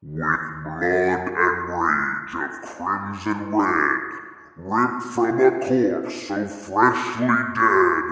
With blood and rage of crimson red, ripped from a corpse so freshly dead,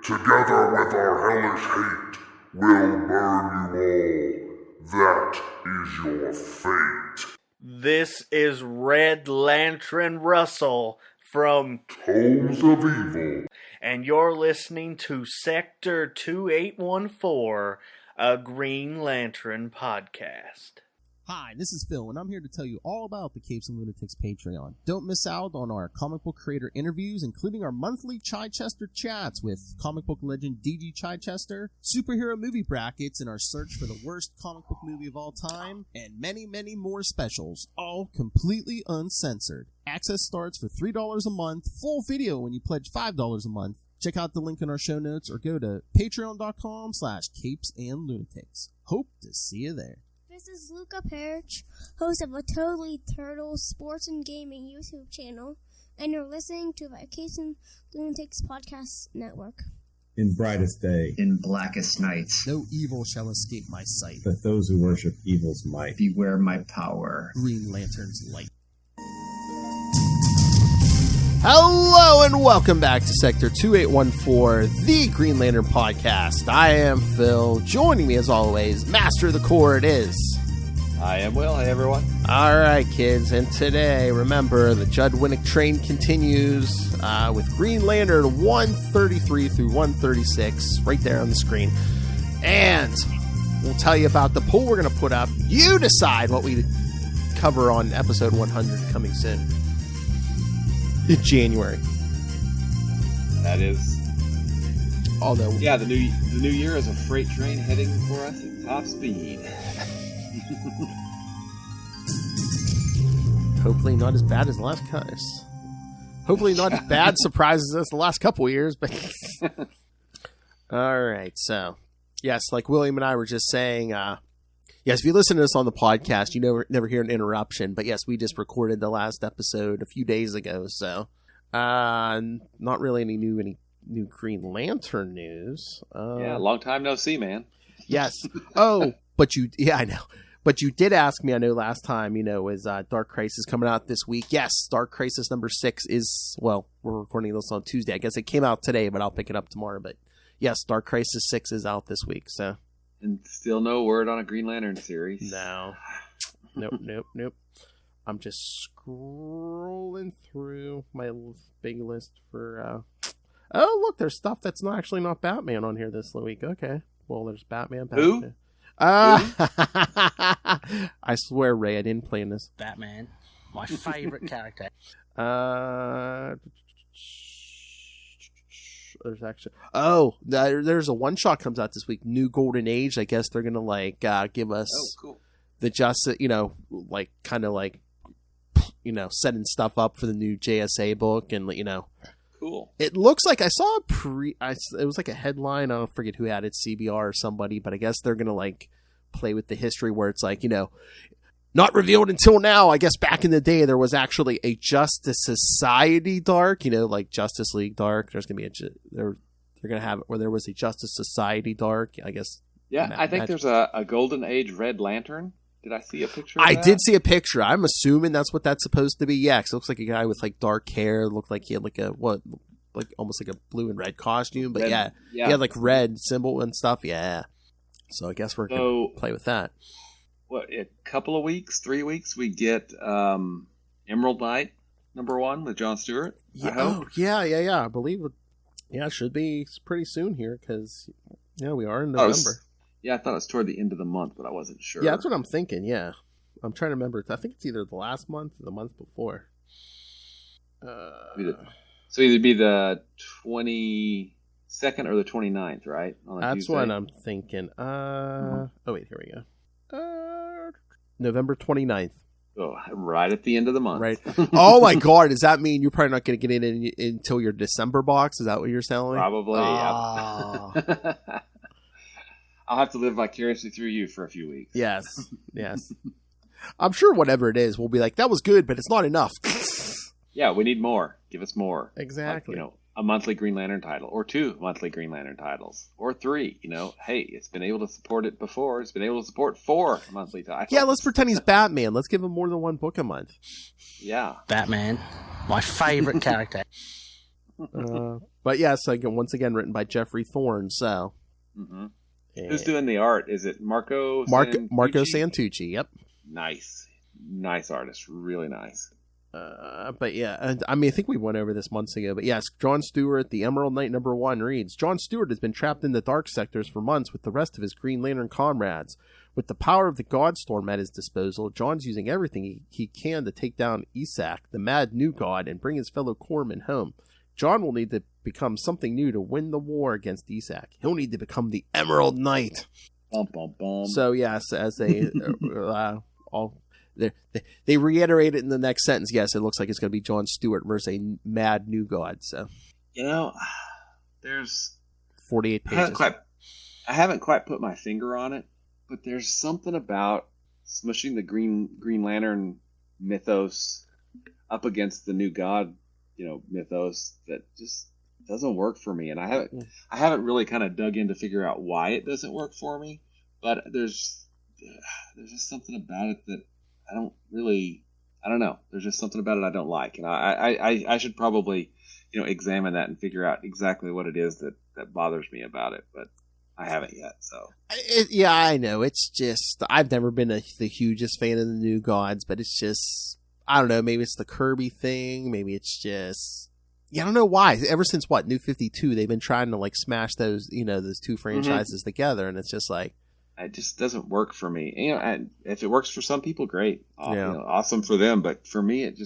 together with our hellish hate, we'll burn you all. That is your fate. This is Red Lantern Russell from Tomes of Evil, and you're listening to Sector 2814, a Green Lantern podcast. Hi, this is Phil, and I'm here to tell you all about the Capes and Lunatics Patreon. Don't miss out on our comic book creator interviews, including our monthly Chichester chats with comic book legend D.G. Chichester, superhero movie brackets in our search for the worst comic book movie of all time, and many, many more specials, all completely uncensored. Access starts for $3 a month, full video when you pledge $5 a month. Check out the link in our show notes or go to patreon.com/CapesandLunatics. Hope to see you there. This is Luca Perich, host of a Totally Turtle Sports and Gaming YouTube channel, and you're listening to the Capes and Lunatics Podcast Network. In brightest day, in blackest nights, no evil shall escape my sight. but those who worship evil's might. beware my power. Green Lantern's light. Hello and welcome back to Sector 2814, the Green Lantern Podcast. I am Phil. Joining me as always, Master of the Core it is. I am Will. Hey, everyone. All right, kids. And today, remember, the Judd Winick train continues with Green Lantern 133 through 136 right there on the screen. And we'll tell you about the poll we're going to put up. You decide what we cover on episode 100 coming soon. In January. That is. Although, Yeah, the new year is a freight train heading for us at top speed. hopefully not as bad as the last hopefully not as bad surprises as the last couple of years, but all right. So, yes, like William and I were just saying, yes, if you listen to this on the podcast, you never hear an interruption. But yes, we just recorded the last episode a few days ago, so not really any new Green Lantern news. Yeah, long time no see, man. Yes. Oh, I know. But you did ask me, I know last time, is Dark Crisis coming out this week? Yes, Dark Crisis number 6 is, well, we're recording this on Tuesday. I guess it came out today, but I'll pick it up tomorrow. But yes, Dark Crisis 6 is out this week, so. And still no word on a Green Lantern series. No. Nope. I'm just scrolling through my big list for, oh, look, there's stuff that's not Batman on here this week. Okay. Well, there's Batman. Who? I swear, Ray, I didn't play in this. Batman, my favorite character. There's actually there's a one shot comes out this week, New Golden Age. I guess they're gonna give us the justice, setting stuff up for the new JSA book, and Cool. It looks like I saw it was like a headline. I don't forget who had it, CBR or somebody, but I guess they're gonna play with the history where it's not revealed until now. I guess back in the day there was actually a Justice Society Dark, like Justice League Dark. There's gonna be they're gonna have it where there was a Justice Society Dark. I guess. Yeah, I think there's a Golden Age Red Lantern. Did I see a picture of I that? did see a picture. I'm assuming that's what that's supposed to be. Yeah, because it looks like a guy with dark hair. Looked like he had almost like a blue and red costume. But red, he had red symbol and stuff. Yeah. So I guess we're going to play with that. What, a couple of weeks, 3 weeks, we get Emerald Knight #1 with Jon Stewart? Yeah, I hope. Yeah. I believe it should be pretty soon here because, we are in November. I thought it was toward the end of the month, but I wasn't sure. Yeah, that's what I'm thinking, yeah. I'm trying to remember. I think it's either the last month or the month before. So either be the 22nd or the 29th, right? That's what I'm thinking. Oh, wait, here we go. November 29th. Oh, right at the end of the month. Right. Oh, my God. Does that mean you're probably not going to get in until your December box? Is that what you're selling? Probably, yeah. I'll have to live vicariously through you for a few weeks. Yes. I'm sure whatever it is, we'll be like, that was good, but it's not enough. Yeah, we need more. Give us more. Exactly. a monthly Green Lantern title, or 2 monthly Green Lantern titles, or 3. Hey, it's been able to support it before. It's been able to support 4 monthly titles. Yeah, let's pretend he's Batman. Let's give him more than 1 book a month. Yeah. Batman, my favorite character. But yes, once again, written by Jeffrey Thorne. So, Who's doing the art? Is it Marco Santucci? Yep. Nice artist. Really nice. But yeah, I mean, I think we went over this months ago. But yes, John Stewart, the Emerald Knight #1 reads: John Stewart has been trapped in the dark sectors for months with the rest of his Green Lantern comrades. With the power of the Godstorm at his disposal, John's using everything he can to take down Isak, the mad new god, and bring his fellow corpsmen home. John will need to become something new to win the war against Isak. He'll need to become the Emerald Knight. Bum, bum, bum. So yes, as they they reiterate it in the next sentence. Yes, it looks like it's going to be John Stewart versus a mad new god. So there's 48 pages. I haven't quite put my finger on it, but there's something about smushing the Green Lantern mythos up against the new god, mythos that just doesn't work for me. And I haven't really kind of dug in to figure out why it doesn't work for me. But there's just something about it that I don't know. There's just something about it I don't like, and I should probably examine that and figure out exactly what it is that bothers me about it. But I haven't yet. So yeah, I know. It's just I've never been the hugest fan of the New Gods, but it's just I don't know. Maybe it's the Kirby thing. Maybe it's just I don't know why. Ever since New 52, they've been trying to smash those those 2 franchises together, and it's just it just doesn't work for me. And if it works for some people, great, awesome for them. But for me, it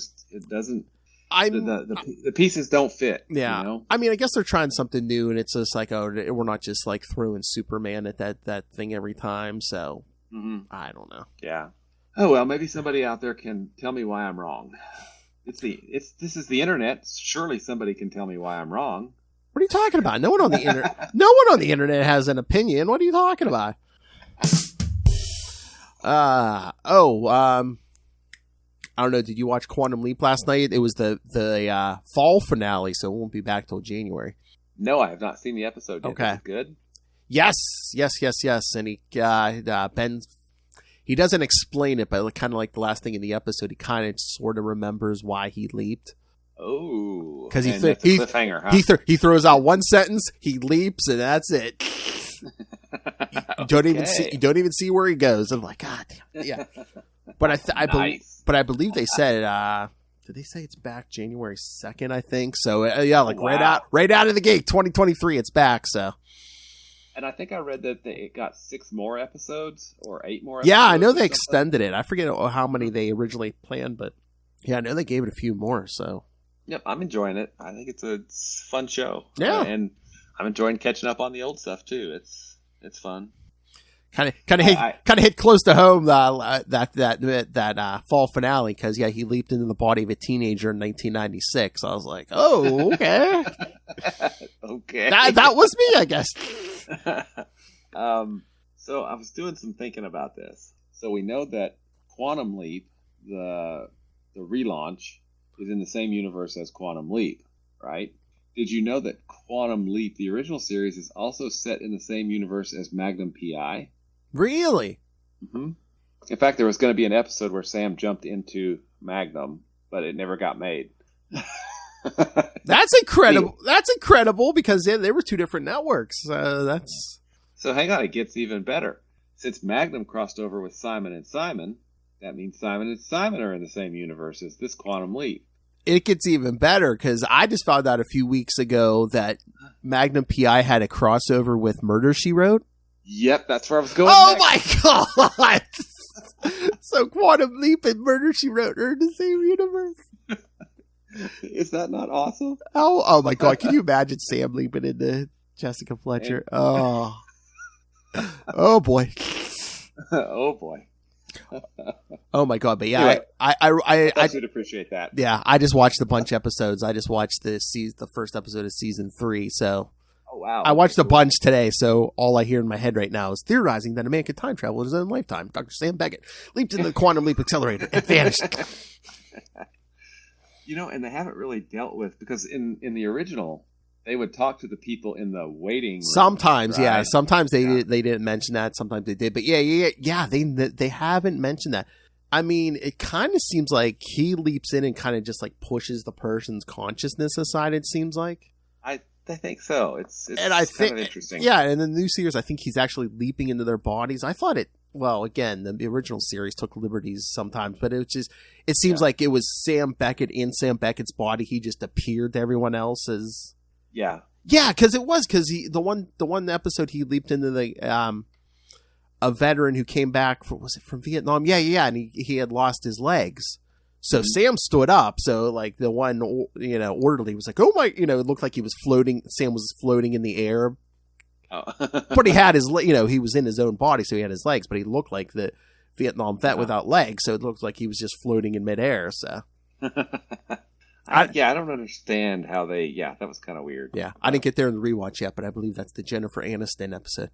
doesn't. The pieces don't fit. Yeah, I mean, I guess they're trying something new, and it's just we're not just throwing Superman at that thing every time. So I don't know. Yeah. Oh well, maybe somebody out there can tell me why I'm wrong. This is the internet. Surely somebody can tell me why I'm wrong. What are you talking about? No one on the internet. No one on the internet has an opinion. What are you talking about? I don't know. Did you watch Quantum Leap last night? It was the fall finale, so it won't be back till January. No, I have not seen the episode yet. Okay. Is it good? Yes. And he doesn't explain it, but kind of like the last thing in the episode, he kind of sort of remembers why he leaped. Oh, because cliffhanger, huh? He throws out one sentence, he leaps, and that's it. You don't even see where he goes. I'm like, God damn. Yeah. But I believe they said did they say it's back January 2nd, I think. So right out of the gate 2023 it's back, so. And I think I read that it got 6 more episodes or 8 more episodes. Yeah, I know they extended it. I forget how many they originally planned, but yeah, I know they gave it a few more, so. Yep, I'm enjoying it. I think it's a fun show. Yeah. And I'm enjoying catching up on the old stuff too. It's fun. Kind of hit close to home that fall finale because he leaped into the body of a teenager in 1996. I was like, oh, okay, okay, that was me, I guess. So I was doing some thinking about this. So we know that Quantum Leap, the relaunch, is in the same universe as Quantum Leap, right? Did you know that Quantum Leap, the original series, is also set in the same universe as Magnum P.I.? Really? Mm-hmm. In fact, there was going to be an episode where Sam jumped into Magnum, but it never got made. That's incredible. That's incredible because they were 2 different networks. So hang on, it gets even better. Since Magnum crossed over with Simon and Simon, that means Simon and Simon are in the same universe as this Quantum Leap. It gets even better because I just found out a few weeks ago that Magnum P.I. had a crossover with Murder, She Wrote. Yep, that's where I was going. Oh next. My God! So Quantum Leap and Murder, She Wrote are in the same universe. Is that not awesome? Oh my God! Can you imagine Sam leaping into Jessica Fletcher? Oh boy! Oh boy! Oh my God! But yeah, anyway, I would appreciate that. Yeah, I just watched a bunch of episodes. I just watched the first episode of season 3. So, oh wow! I watched a bunch today. So all I hear in my head right now is theorizing that a man could time travel in his own lifetime. Dr. Sam Beckett leaped in the quantum leap accelerator and vanished. And they haven't really dealt with because in the original they would talk to the people in the waiting room. Sometimes, right? yeah. Sometimes they didn't mention that. Sometimes they did. But yeah. They haven't mentioned that. I mean, it kind of seems like he leaps in and kind of just like pushes the person's consciousness aside. It seems like. I think so. It's and I kind think of interesting. Yeah, and in the new series, I think he's actually leaping into their bodies. I thought it. Well, again, the original series took liberties sometimes, but it seems like it was Sam Beckett in Sam Beckett's body. He just appeared to everyone else's. Yeah. Yeah, because the one episode he leaped into the a veteran who came back from Vietnam? Yeah, and he had lost his legs. So Sam stood up. So like the one orderly was like, oh my, it looked like he was floating. Sam was floating in the air. Oh. But he had his, he was in his own body, so he had his legs, but he looked like the Vietnam vet without legs, so it looked like he was just floating in midair. So, I don't understand how that was kind of weird. Yeah, I didn't get there in the rewatch yet, but I believe that's the Jennifer Aniston episode.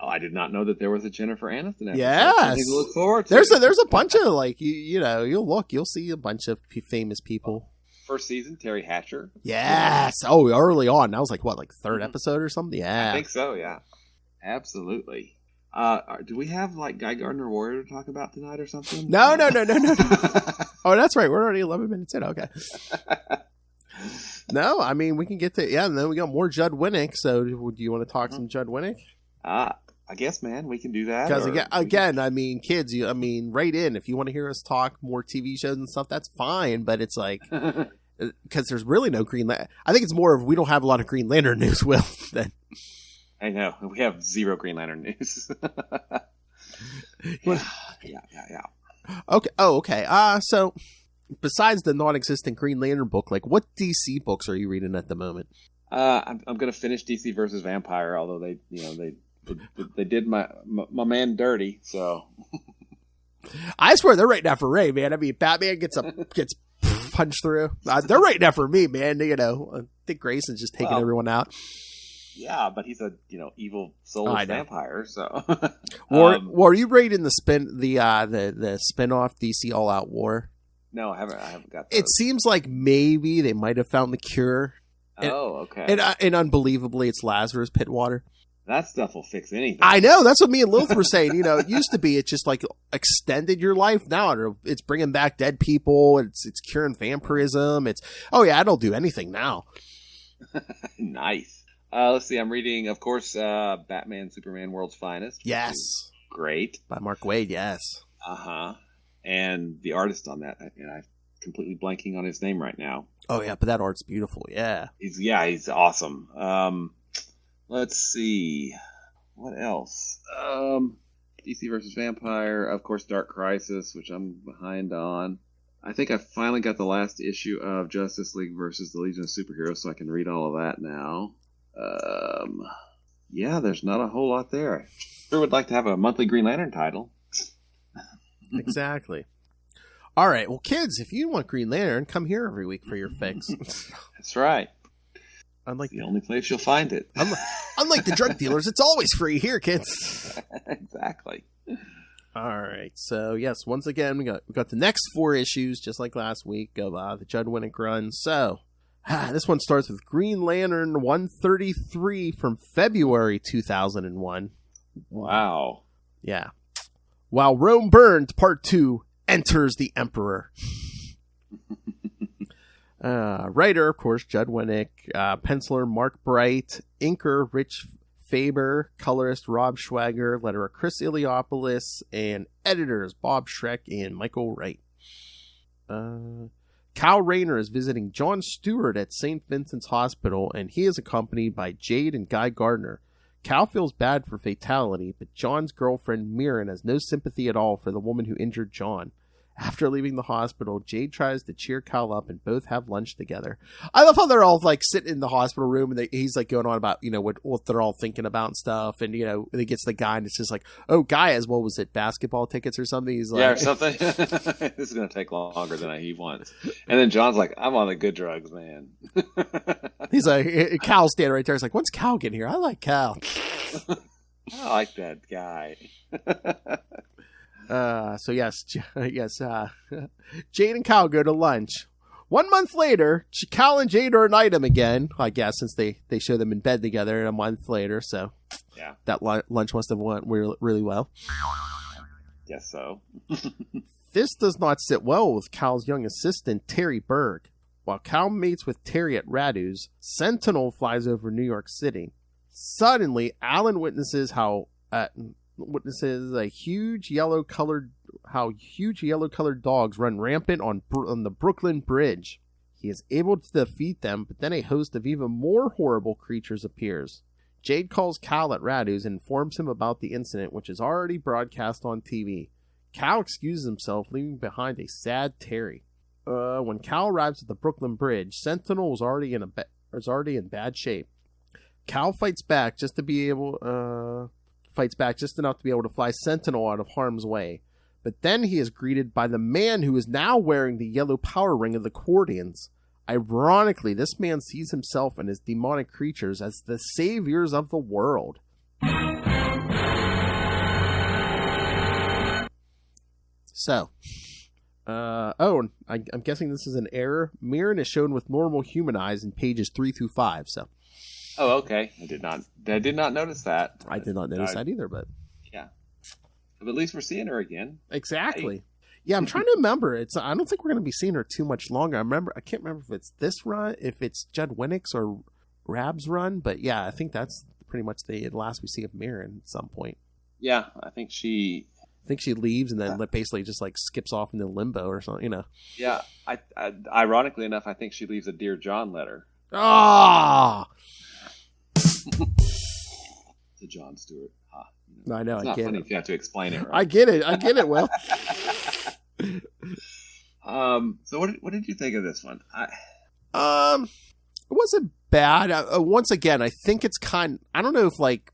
Oh, I did not know that there was a Jennifer Aniston episode. Yes. Something to look forward to. There's a bunch of like you'll see a bunch of famous people. First season, Terry Hatcher. Yes. Oh, early on. That was like what, like third episode or something? Yeah. I think so, yeah. Absolutely. Do we have like Guy Gardner Warrior to talk about tonight or something? No. Oh, that's right. We're already 11 minutes in. Okay. No, I mean, we can get to, and then we got more Judd Winick. So do you want to talk some Judd Winick? I guess, man, we can do that. Because again, I mean, kids, write in. If you want to hear us talk more TV shows and stuff, that's fine. But it's like, because there's really no Green Lantern. I think it's more of we don't have a lot of Green Lantern news, Will. Than... I know. We have zero Green Lantern news. Yeah. Okay. Oh, okay. So besides the non-existent Green Lantern book, like what DC books are you reading at the moment? I'm going to finish DC versus Vampire, although they did my man dirty, so I swear they're right now for Ray, man. I mean, Batman gets punched through. They're right now for me, man. I think Grayson's just taking everyone out. Yeah, but he's a evil soulless vampire. So, are you reading the spin-off DC All Out War? No, I haven't got those. It seems like maybe they might have found the cure. Okay. And unbelievably, it's Lazarus Pit water. That stuff will fix anything. I know. That's what me and Lilith were saying. It used to be it just like extended your life. Now it's bringing back dead people. It's curing vampirism. It'll do anything now. Nice. Let's see. I'm reading, of course, Batman, Superman, World's Finest. Yes. Great. By Mark Waid. Yes. And the artist on that, and I'm completely blanking on his name right now. Oh yeah, but that art's beautiful. Yeah. He's awesome. Let's see. What else? DC versus Vampire, of course, Dark Crisis, which I'm behind on. I think I finally got the last issue of Justice League versus the Legion of Superheroes, so I can read all of that now. There's not a whole lot there. I sure would like to have a monthly Green Lantern title. Exactly. All right. Well, kids, if you want Green Lantern, come here every week for your fix. That's right. Unlike the only place you'll find it. Unlike the drug dealers, it's always free here, kids. Exactly. All right. So, yes, once again, we got the next 4 issues, just like last week, of the Judd Winick run. So, this one starts with Green Lantern 133 from February 2001. Wow. Yeah. While Rome Burns, Part 2, enters the Emperor. Writer, of course, Judd Winick. Penciler, Mark Bright. Inker, Rich Faber. Colorist, Rob Schwager. Letterer, Chris Iliopoulos. And editors, Bob Schreck and Michael Wright. Kyle Rayner is visiting John Stewart at St. Vincent's Hospital, and he is accompanied by Jade and Guy Gardner. Cal feels bad for Fatality, but John's girlfriend, Mirren, has no sympathy at all for the woman who injured John. After leaving the hospital, Jade tries to cheer Cal up and both have lunch together. I love how they're all like sitting in the hospital room and he's like going on about, what they're all thinking about and stuff. And, he gets the guy and it's just like, oh, Guy has, what was it, basketball tickets or something? He's like, yeah, or something. This is going to take longer than he wants. And then John's like, I'm on the good drugs, man. He's like, Cal's standing right there. He's like, when's Cal getting here? I like Cal. I like that guy. So yes, Jade and Kyle go to lunch. 1 month later, Cal and Jade are an item again, I guess, since they show them in bed together a month later. So yeah, that lunch must have went really well. Guess so. This does not sit well with Cal's young assistant, Terry Berg. While Cal meets with Terry at Radu's, Sentinel flies over New York City. Suddenly, Alan witnesses huge yellow-colored dogs run rampant on the Brooklyn Bridge. He is able to defeat them, but then a host of even more horrible creatures appears. Jade calls Cal at Radu's and informs him about the incident, which is already broadcast on TV. Cal excuses himself, leaving behind a sad Terry. When Cal arrives at the Brooklyn Bridge, Sentinel is already in bad shape. Cal fights back just enough to be able to fly Sentinel out of harm's way. But then he is greeted by the man who is now wearing the yellow power ring of the Cordians. Ironically, this man sees himself and his demonic creatures as the saviors of the world. So, I'm guessing this is an error. Mirren is shown with normal human eyes in pages 3 through 5. So, oh, okay. I did not notice that. I did not notice that either, but yeah. But at least we're seeing her again. Exactly. Hey. Yeah, I'm trying to remember. I don't think we're going to be seeing her too much longer. I can't remember if it's this run, if it's Judd Winick's or Rab's run, but yeah, I think that's pretty much the last we see of Mirren at some point. Yeah, I think she leaves and then basically just like skips off into limbo or something, you know. Yeah, I ironically enough, I think she leaves a Dear John letter. Ah. To Jon Stewart. I know. It's not funny if you have to explain it. Right? I get it. Well. So what did you think of this one? It wasn't bad. Once again, I think it's I don't know if like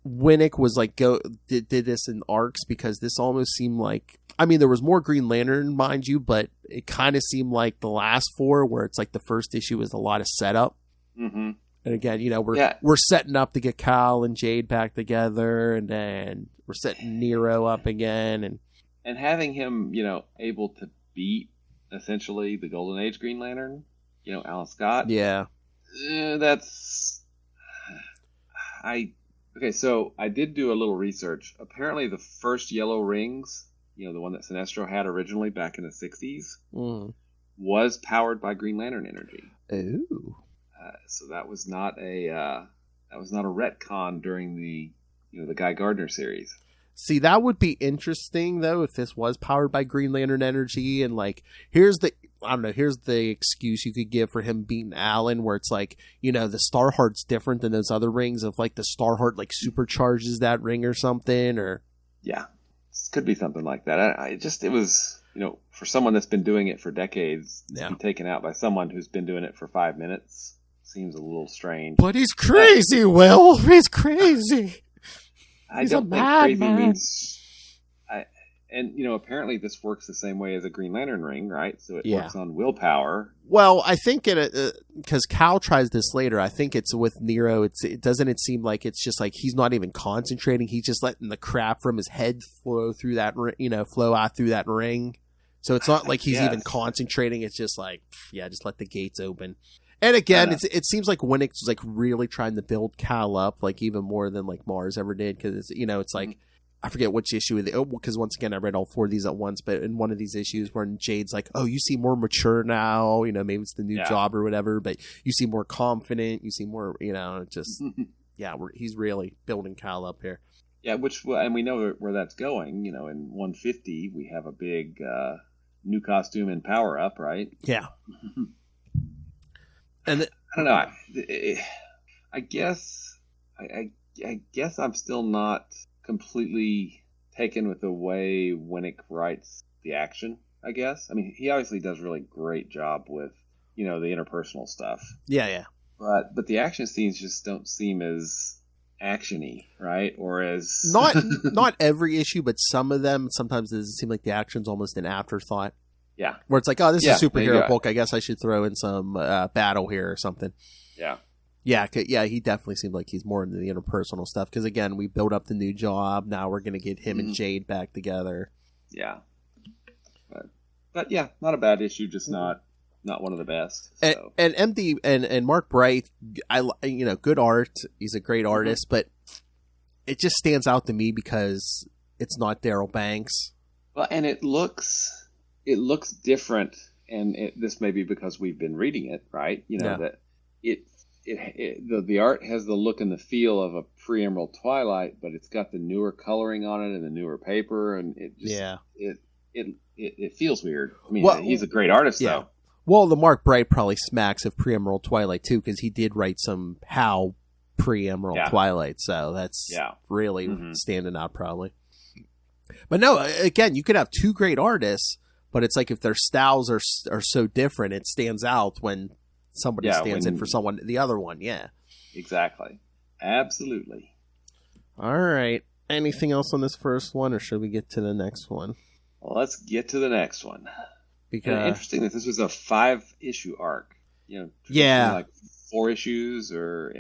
Winick was like did this in arcs, because this almost seemed like, I mean, there was more Green Lantern, mind you, but it kind of seemed like the last 4, where it's like the first issue was a lot of setup. Mm-hmm. And again, you know, we're setting up to get Kyle and Jade back together, and then we're setting Nero up again, and having him, you know, able to beat essentially the Golden Age Green Lantern, you know, Alan Scott. Yeah, Okay, so I did do a little research. Apparently, the first Yellow Rings, you know, the one that Sinestro had originally back in the 60s, was powered by Green Lantern energy. Ooh. So that was not a retcon during the Guy Gardner series. See, that would be interesting though if this was powered by Green Lantern energy, and like here's the excuse you could give for him beating Alan, where it's like, you know, the Starheart's different than those other rings, of like the Starheart like supercharges that ring or something, or yeah, this could be something like that. It was, you know, for someone that's been doing it for decades, to be taken out by someone who's been doing it for 5 minutes seems a little strange. But he's crazy, Will. He's crazy. He's a madman. And, you know, apparently this works the same way as a Green Lantern ring, right? So it works on willpower. Well, I think because Cal tries this later, I think it's with Nero. It doesn't seem like it's just like he's not even concentrating. He's just letting the crap from his head flow through that, flow out through that ring. So it's not like he's even concentrating. It's just like, just let the gates open. And again, it seems like Winick's like really trying to build Cal up, like even more than like Mars ever did, because it's like, I forget which issue, because once again I read all 4 of these at once, but in one of these issues when Jade's like, oh, you seem more mature now, you know, maybe it's the new job or whatever, but you seem more confident, you seem more, you know, just he's really building Cal up here. Yeah, and we know where that's going. You know, in 150 we have a big new costume and power up, right? Yeah. And I don't know. I guess I'm still not completely taken with the way Winick writes the action, I guess. I mean, he obviously does a really great job with, you know, the interpersonal stuff. Yeah. But the action scenes just don't seem as action-y, right? Or as not every issue, but some of them, sometimes it seem like the action's almost an afterthought. Yeah. Where it's like, oh, this is a superhero book. I guess I should throw in some battle here or something. Yeah. Yeah, he definitely seems like he's more into the interpersonal stuff. Because, again, we built up the new job. Now we're going to get him and Jade back together. Yeah. But yeah, not a bad issue, just not not one of the best. And, So. and MD and Mark Bright, good art. He's a great artist, but it just stands out to me because it's not Daryl Banks. Well, and it looks different, and this may be because we've been reading it, right? That the art has the look and the feel of a pre-Emerald Twilight, but it's got the newer coloring on it and the newer paper, and it just it feels weird. I mean, he's a great artist, though. Well, the Mark Bright probably smacks of pre-Emerald Twilight too, because he did write some pre-Emerald Twilight, so that's really standing out probably. But no, again, you could have two great artists, but it's like if their styles are so different, it stands out when somebody stands in for the other one. Yeah, exactly, absolutely. All right. Anything else on this first one, or should we get to the next one? Well, let's get to the next one. Because interesting that this was a 5-issue arc. Like 4 issues, or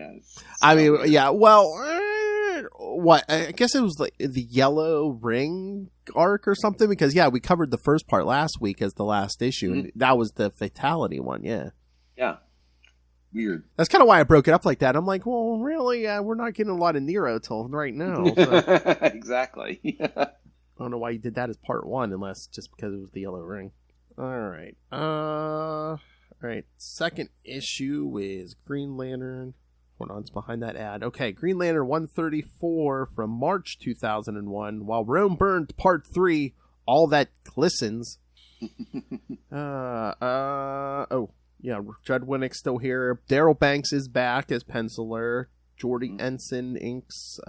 what? I guess it was like the Yellow Ring arc or something, because we covered the first part last week as the last issue, and that was the Fatality one. Yeah. Weird. That's kind of why I broke it up like that. I'm like, well, really? We're not getting a lot of Nero till right now. So. Exactly. I don't know why you did that as part 1, unless just because it was the Yellow Ring. All right. All right. Second issue is Green Lantern. Hold on, it's behind that ad. Okay, Green Lantern 134 from March 2001. While Rome Burned Part 3, All That Glistens. Judd Winick still here. Daryl Banks is back as penciler. Jordy Ensign inks.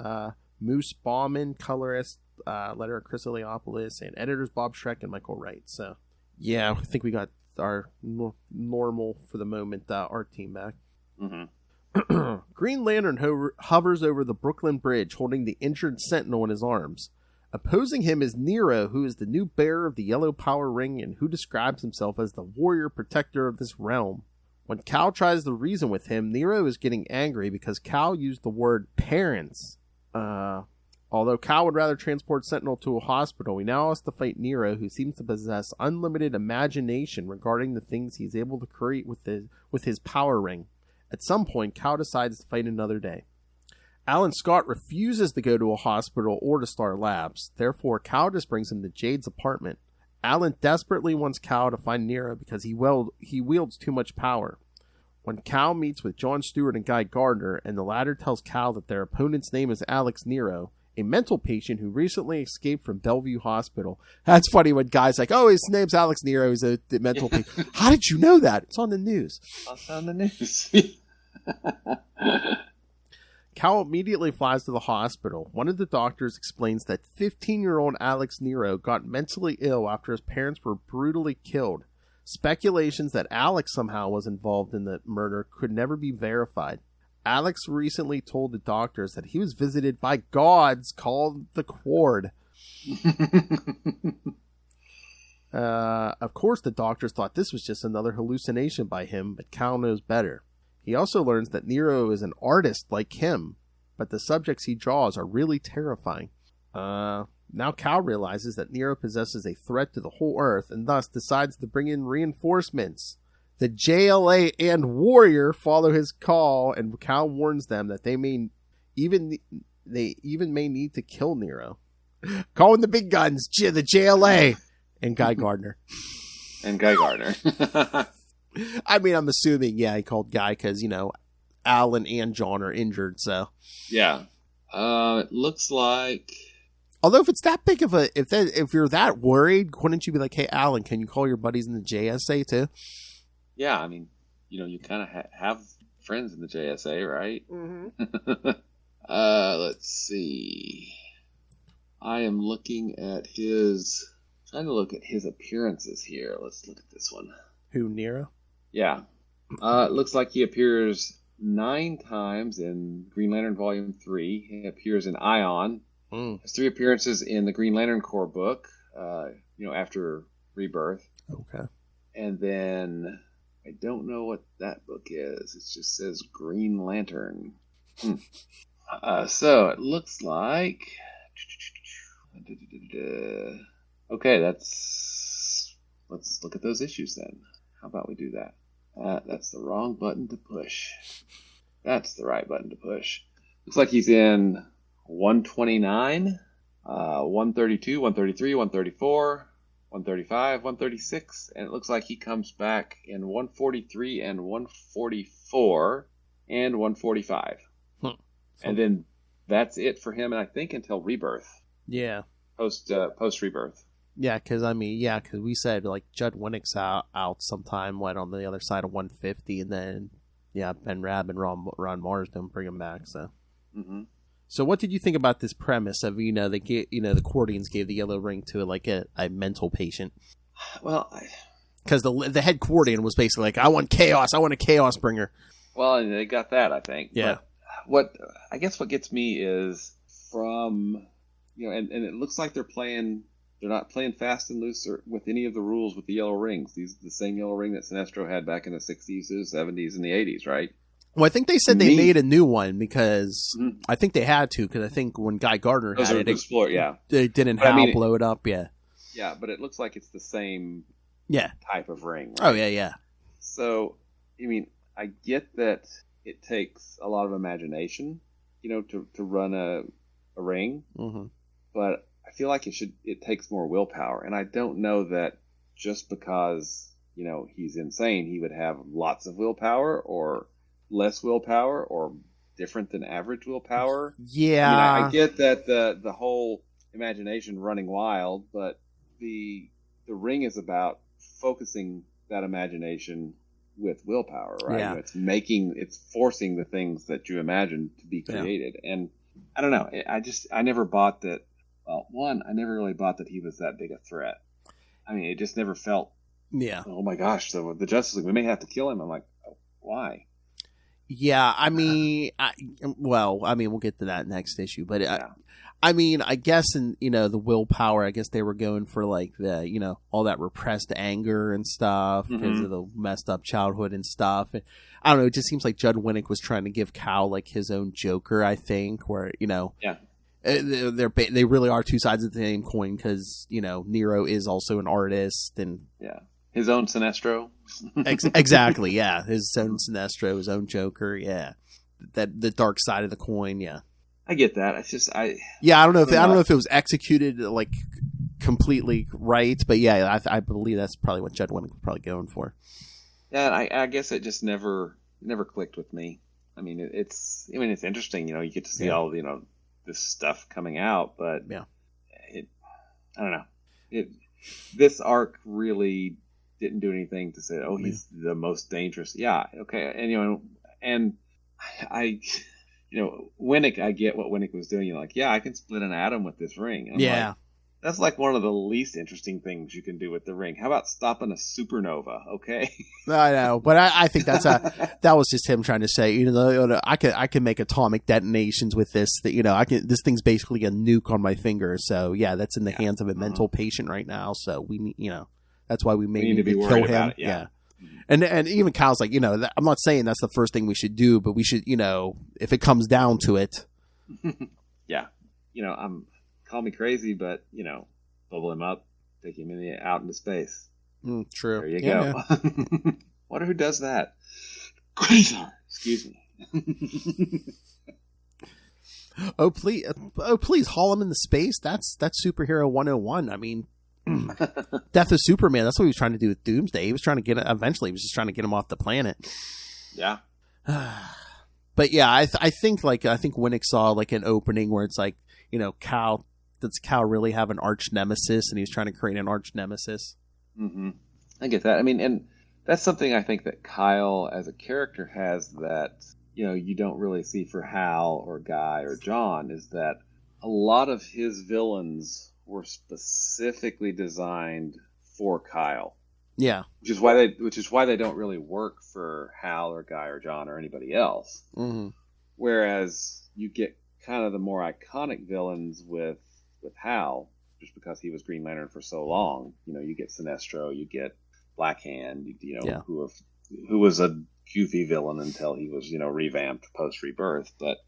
Moose Bauman, colorist. Letter Chris Eliopoulos, and editors Bob Schreck and Michael Wright. So, I think we got our normal, for the moment, art team back. Green Lantern hovers over the Brooklyn Bridge, holding the injured Sentinel in his arms. Opposing him is Nero, who is the new bearer of the Yellow Power Ring and who describes himself as the warrior protector of this realm. When Cal tries to reason with him, Nero is getting angry because Cal used the word parents. Although Cal would rather transport Sentinel to a hospital, he now has to fight Nero, who seems to possess unlimited imagination regarding the things he's able to create with his power ring. At some point, Cal decides to fight another day. Alan Scott refuses to go to a hospital or to Star Labs. Therefore, Cal just brings him to Jade's apartment. Alan desperately wants Cal to find Nero because he wields too much power. When Cal meets with John Stewart and Guy Gardner, and the latter tells Cal that their opponent's name is Alex Nero, a mental patient who recently escaped from Bellevue Hospital. That's funny when Guy's like, oh, his name's Alex Nero, he's a mental patient. How did you know that? It's on the news. It's on the news. Cal immediately flies to the hospital. One of the doctors explains that 15-year-old Alex Nero got mentally ill after his parents were brutally killed. Speculations that Alex somehow was involved in the murder could never be verified. Alex recently told the doctors that he was visited by gods called the Quard. Of course, the doctors thought this was just another hallucination by him, but Cal knows better. He also learns that Nero is an artist like him, but the subjects he draws are really terrifying. Now Cal realizes that Nero possesses a threat to the whole Earth, and thus decides to bring in reinforcements. The JLA and Warrior follow his call, and Cal warns them that they even may need to kill Nero. Call in the big guns, the JLA, and Guy Gardner. I mean, I'm assuming, he called Guy because, Alan and John are injured, so. Yeah. It looks like... Although if it's that big of if you're that worried, wouldn't you be like, hey, Alan, can you call your buddies in the JSA too? Yeah, I mean, you kind of have friends in the JSA, right? Mm-hmm. Let's see. I am trying to look at his appearances here. Let's look at this one. Who, Nero? Yeah. It looks like he appears 9 times in Green Lantern Volume 3. He appears in Ion. Has 3 appearances in the Green Lantern Corps book, after Rebirth. Okay. And then I don't know what that book is. It just says Green Lantern. So it looks like... Okay, let's look at those issues then. How about we do that? That's the wrong button to push. That's the right button to push. Looks like he's in 129, 132, 133, 134, 135, 136, and it looks like he comes back in 143 and 144 and 145. And then that's it for him, and I think until Rebirth. Yeah. Post Rebirth. Yeah, because we said like Judd Winick's out sometime on the other side of 150, and then Ben Rabb and Ron Mars don't bring him back. So, So what did you think about this premise of the Cordians gave the yellow ring to like a mental patient? Well, because the head Cordian was basically like, I want chaos, I want a chaos bringer. Well, and they got that, I think. Yeah. But what gets me is from and it looks like they're not playing fast and loose or with any of the rules with the yellow rings. These are the same yellow ring that Sinestro had back in the 60s, 70s, and the 80s, right? Well, I think they said they made a new one because I think they had to, because I think when Guy Gardner had it, they didn't blow it up, yeah. Yeah, but it looks like it's the same type of ring. Right? Oh, yeah. So, I get that it takes a lot of imagination, to run a ring, but I feel like it takes more willpower, and I don't know that just because he's insane he would have lots of willpower or less willpower or different than average willpower. Yeah, I get that the whole imagination running wild, but the ring is about focusing that imagination with willpower, right? Yeah. It's forcing the things that you imagine to be created, and I don't know. I never bought that. Well, one, I never really bought that he was that big a threat. It just never felt. Yeah. Oh my gosh! So the Justice League, we may have to kill him. I'm like, oh, why? Yeah, we'll get to that next issue, but I guess in the willpower, I guess they were going for like the all that repressed anger and stuff because of the messed up childhood and stuff. And, I don't know. It just seems like Judd Winick was trying to give Cal like his own Joker. I think where they really are two sides of the same coin because Nero is also an artist and his own Sinestro. Exactly, yeah, his own Sinestro, his own Joker, that the dark side of the coin, I get that. It's just I don't know if it was executed like completely right, but I believe that's probably what Judd Winick was probably going for. Yeah, I guess it just never clicked with me. It's interesting, you get to see all this stuff coming out, but I don't know. This arc really didn't do anything to say, he's the most dangerous. Yeah, okay, and I Winick, I get what Winick was doing. I can split an atom with this ring. I'm that's like one of the least interesting things you can do with the ring. How about stopping a supernova? Okay. I know, but I think that was just him trying to say, I can make atomic detonations with this. That this thing's basically a nuke on my finger. So that's in the hands of a mental patient right now. So we need, that's why we need to kill him. Yeah. And even Kyle's like, I'm not saying that's the first thing we should do, but we should, if it comes down to it. Yeah. Call me crazy, but, bubble him up, take him out into space. True. There you go. Yeah. Wonder who does that. Quasar. Excuse me. Oh, please haul him into space. That's superhero 101. Death of Superman. That's what he was trying to do with Doomsday. He was trying to eventually he was just trying to get him off the planet. Yeah. But I think Winick saw like an opening where it's like, Cal, does Cal really have an arch nemesis? And he's trying to create an arch nemesis. Mm-hmm. I get that. And that's something I think that Kyle as a character has that, you don't really see for Hal or Guy or John, is that a lot of his villains were specifically designed for Kyle. Yeah. Which is why they don't really work for Hal or Guy or John or anybody else. Mm-hmm. Whereas you get kind of the more iconic villains with Hal, just because he was Green Lantern for so long. You get Sinestro, you get Black Hand, who was a goofy villain until he was, revamped post Rebirth. But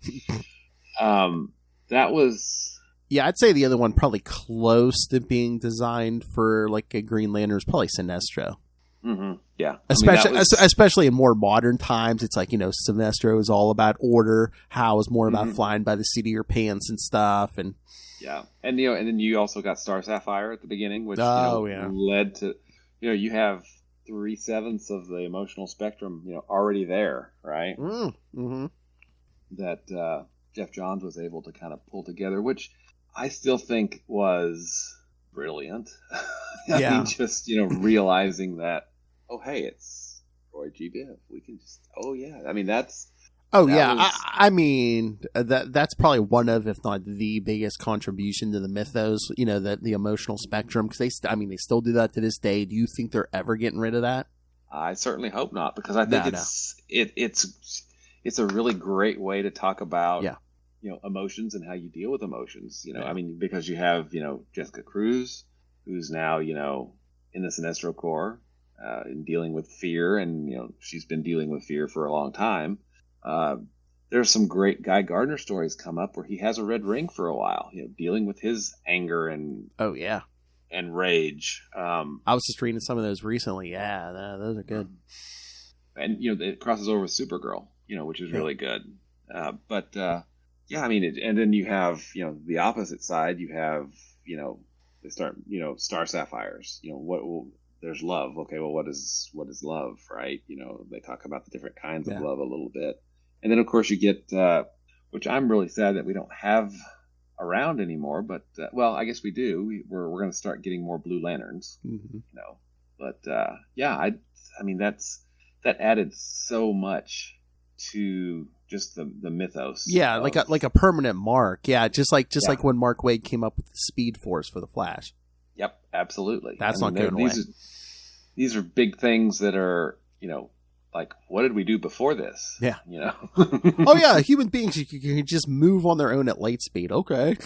that was. Yeah, I'd say the other one probably close to being designed for like a Green Lantern is probably Sinestro. Mm-hmm. Yeah. Especially in more modern times, it's like, Sinestro is all about order. Hal is more about flying by the seat of your pants and stuff. And yeah. And, and then you also got Star Sapphire at the beginning, which, led to, you have 3/7 of the emotional spectrum, already there, right? Mm-hmm. That Jeff Johns was able to kind of pull together, which I still think was brilliant. I mean, just, realizing that, oh, hey, it's Roy G. Biv. We can just, I mean, that's. Oh, yeah. I mean, that's probably one of, if not the biggest contribution to the mythos, the emotional spectrum, because they still do that to this day. Do you think they're ever getting rid of that? I certainly hope not, because I think it's a really great way to talk about, emotions and how you deal with emotions. I mean, because you have, Jessica Cruz, who's now, in the Sinestro Corps, in dealing with fear, and she's been dealing with fear for a long time. There's some great Guy Gardner stories come up where he has a red ring for a while, dealing with his anger and and rage. I was just reading some of those recently. Yeah, those are good. And it crosses over with Supergirl, which is really good. But I mean, and then you have the opposite side. You have they start Star Sapphires. There's love. Okay, well, what is love, right? They talk about the different kinds of love a little bit. And then, of course, you get, which I'm really sad that we don't have around anymore, but, well, I guess we do. We're going to start getting more Blue Lanterns, But, I mean, that added so much to just the mythos. Yeah, like a permanent mark. Yeah, just like when Mark Waid came up with the Speed Force for the Flash. Yep, absolutely. That's not going away. These are big things that are, like, what did we do before this? Yeah. Oh, yeah, human beings can just move on their own at light speed. Okay.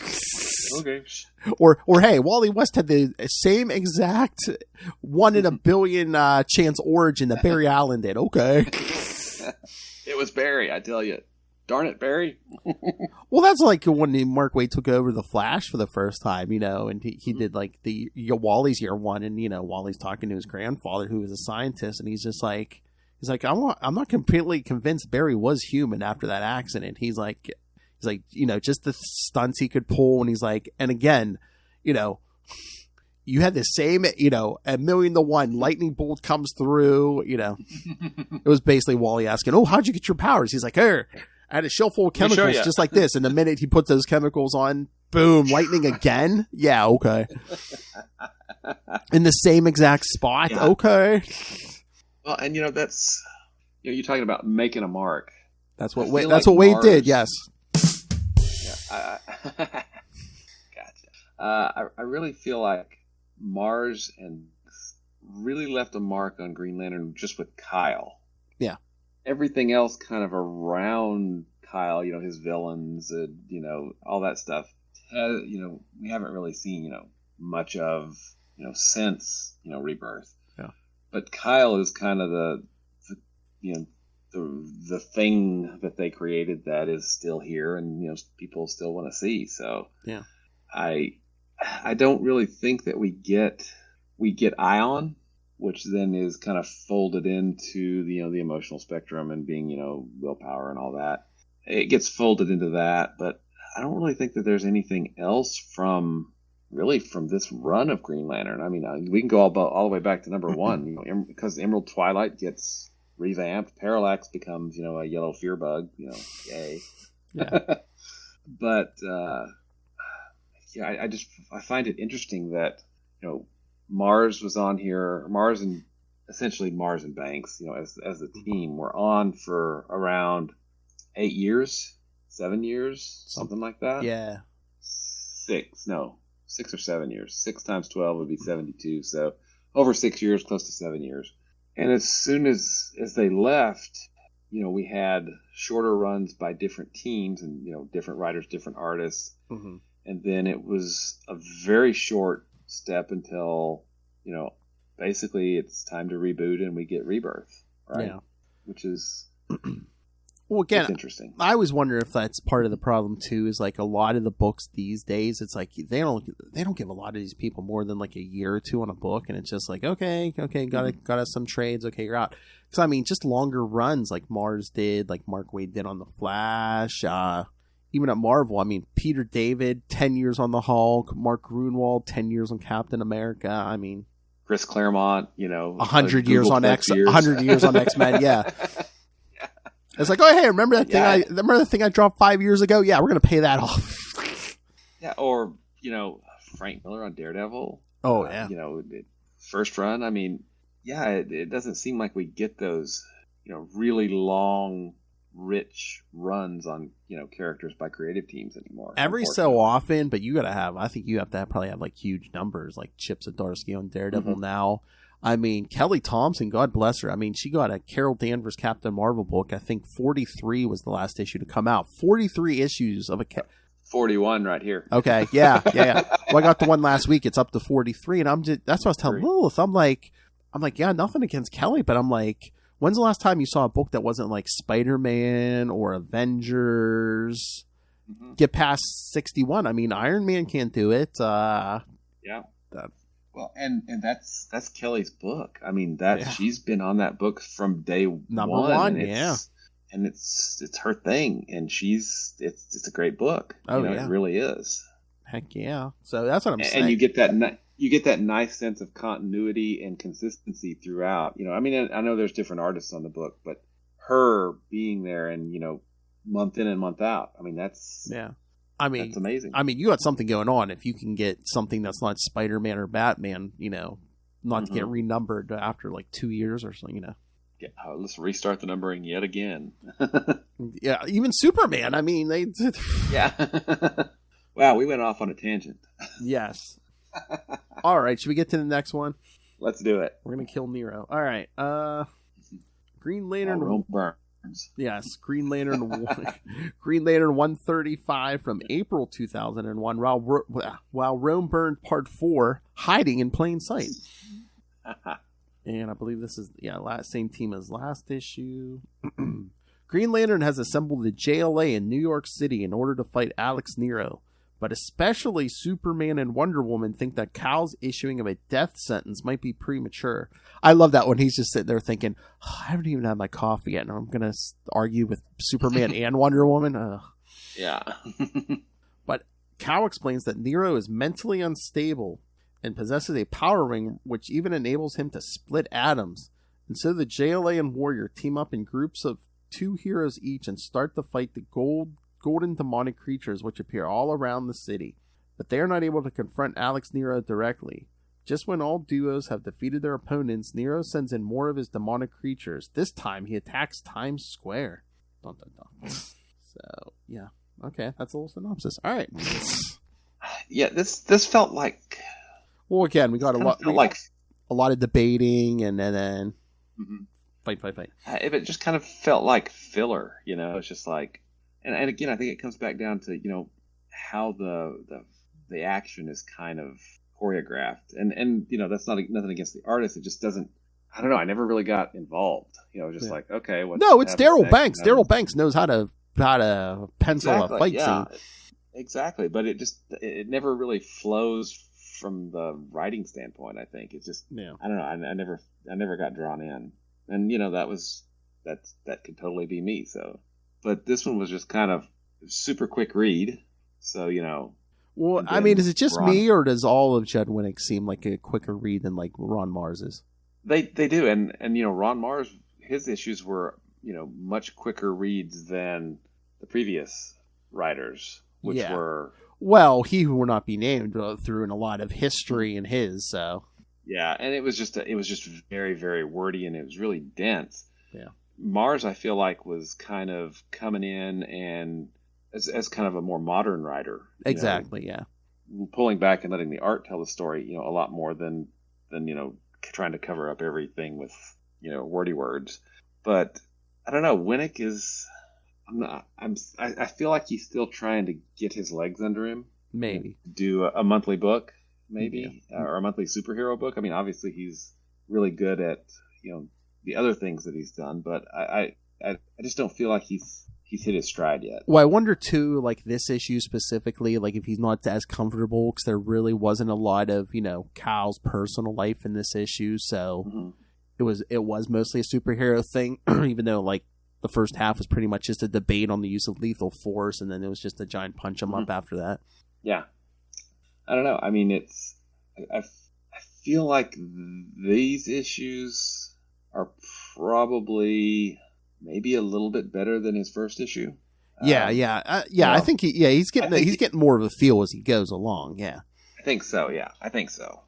Okay. Or hey, Wally West had the same exact 1 in a billion chance origin that Barry Allen did. Okay. It was Barry, I tell you. Darn it, Barry. Well, that's like when Mark Waid took over the Flash for the first time, and he did like the Wally's year one, and Wally's talking to his grandfather who was a scientist, and he's like I'm not completely convinced Barry was human after that accident. He's like just the stunts he could pull, and he's like, and again, you had the same, 1,000,000-to-1 lightning bolt comes through, it was basically Wally asking, oh, how'd you get your powers? He's like, here, I had a shelf full of chemicals just like this. And the minute he puts those chemicals on, boom, lightning again. Yeah. Okay. In the same exact spot. Yeah. Okay. Well, and that's, you're talking about making a mark. That's what Wade did. Yes. Yeah. Gotcha. I really feel like Mars and really left a mark on Green Lantern just with Kyle. Yeah. Everything else kind of around Kyle, his villains, all that stuff, we haven't really seen, much of, since, Rebirth. Yeah. But Kyle is kind of the thing that they created that is still here and, people still want to see. So yeah, I don't really think that we get Ion, which then is kind of folded into the emotional spectrum and being willpower and all that. It gets folded into that, but I don't really think that there's anything else from this run of Green Lantern. I mean, we can go all the way back to number 1, because Emerald Twilight gets revamped, Parallax becomes a yellow fear bug, yay. Yeah. But I find it interesting that Mars was on here. Mars and Banks, as the team, were on for around 8 years, 7 years, something like that. Yeah. 6 or 7 years. 6 times 12 would be 72. So over 6 years, close to 7 years. And as soon as they left, we had shorter runs by different teams and different writers, different artists. Mm-hmm. And then it was a very short step until, basically it's time to reboot and we get Rebirth, right? Yeah. Which is Well, again, it's interesting. I always wonder if that's part of the problem too. Is like a lot of the books these days, it's like they don't give a lot of these people more than like a year or two on a book, and it's just like okay, got us some trades. Okay, you're out. Because I mean, just longer runs like Mars did, like Mark Waid did on the Flash. Even at Marvel, I mean, Peter David, 10 years on the Hulk. Mark Grunwald, 10 years on Captain America. I mean, Chris Claremont, 100 years on 100 years on X-Men. Yeah. It's like, oh, hey, remember that thing? Remember the thing I dropped 5 years ago? Yeah, we're gonna pay that off. Yeah, or Frank Miller on Daredevil. Oh yeah. First run. I mean, yeah, it doesn't seem like we get those, really long, rich runs on characters by creative teams anymore. Every so often, but I think you have to probably have like huge numbers, like Chip Zdarsky on Daredevil now. I mean, Kelly Thompson, God bless her. I mean, she got a Carol Danvers Captain Marvel book. I think 43 was the last issue to come out. 43 issues of a 41 right here. Okay, yeah. Well, I got the one last week. It's up to 43, and that's what I was telling Lilith. I'm like, yeah, nothing against Kelly, but I'm like, when's the last time you saw a book that wasn't like Spider-Man or Avengers? Get past 61. I mean, Iron Man can't do it. Yeah. Well, and that's Kelly's book. I mean, she's been on that book from day Number one. And it's her thing, and it's a great book. Oh, it really is. Heck yeah! So that's what I'm saying. And you get that nice sense of continuity and consistency throughout. I mean, I know there's different artists on the book, but her being there and month in and month out. I mean, that's that's amazing. I mean, you got something going on if you can get something that's not Spider-Man or Batman. Not to get renumbered after like 2 years or something. Yeah, let's restart the numbering yet again. Yeah, even Superman. I mean, they. Yeah. Wow, we went off on a tangent. Yes. All right, should we get to the next one? Let's do it. We're gonna kill Nero. All right. Green Lantern. Rome Burns. Yes, Green Lantern. Green Lantern 135 from April 2001. While Rome burned Part 4, hiding in plain sight. And I believe this is same team as last issue. Green Lantern has assembled a JLA in New York City in order to fight Alex Nero. But especially Superman and Wonder Woman think that Cal's issuing of a death sentence might be premature. I love that when he's just sitting there thinking, I haven't even had my coffee yet, and I'm going to argue with Superman and Wonder Woman. Yeah. But Cal explains that Nero is mentally unstable and possesses a power ring which even enables him to split atoms. And so the JLA and Warrior team up in groups of 2 heroes each and start to fight the golden demonic creatures which appear all around the city. But they are not able to confront Alex Nero directly. Just when all duos have defeated their opponents, Nero sends in more of his demonic creatures. This time he attacks Times Square. Dun, dun, dun. So, yeah. Okay, that's a little synopsis. All right. Yeah, this felt like... Well, again, we got a lot of debating and then fight. If it just kind of felt like filler, it's just like, and again, I think it comes back down to how the action is kind of choreographed, and that's nothing against the artist. It just doesn't. I don't know. I never really got involved. Just like okay, no, it's Daryl Banks. Daryl Banks knows how to pencil a fight scene. Exactly, but it never really flows from the writing standpoint. I think it's just I don't know. I never got drawn in, and that could totally be me. So, but this one was just kind of super quick read. So Well, I mean, is it just me, or does all of Judd Winick seem like a quicker read than like Ron Mars's? They do, and Ron Mars, his issues were much quicker reads than the previous writers, which were. Well, he who will not be named threw in a lot of history in his, so. Yeah, and it was just very, very wordy, and it was really dense. Yeah. Mars, I feel like, was kind of coming in and as kind of a more modern writer. Exactly, yeah. Pulling back and letting the art tell the story, a lot more than trying to cover up everything with, wordy words. But I don't know, Winick is. I feel like he's still trying to get his legs under him. Maybe do a monthly book, maybe, or a monthly superhero book. I mean, obviously he's really good at the other things that he's done, but I I just don't feel like he's hit his stride yet. Well, I wonder too, like this issue specifically, like if he's not as comfortable, because there really wasn't a lot of Kyle's personal life in this issue, so it was mostly a superhero thing, even though like the first half was pretty much just a debate on the use of lethal force, and then it was just a giant punch 'em up after that. Yeah, I don't know. I mean, I feel like these issues are probably maybe a little bit better than his first issue. I think he's getting more of a feel as he goes along. Yeah, I think so. Yeah, I think so.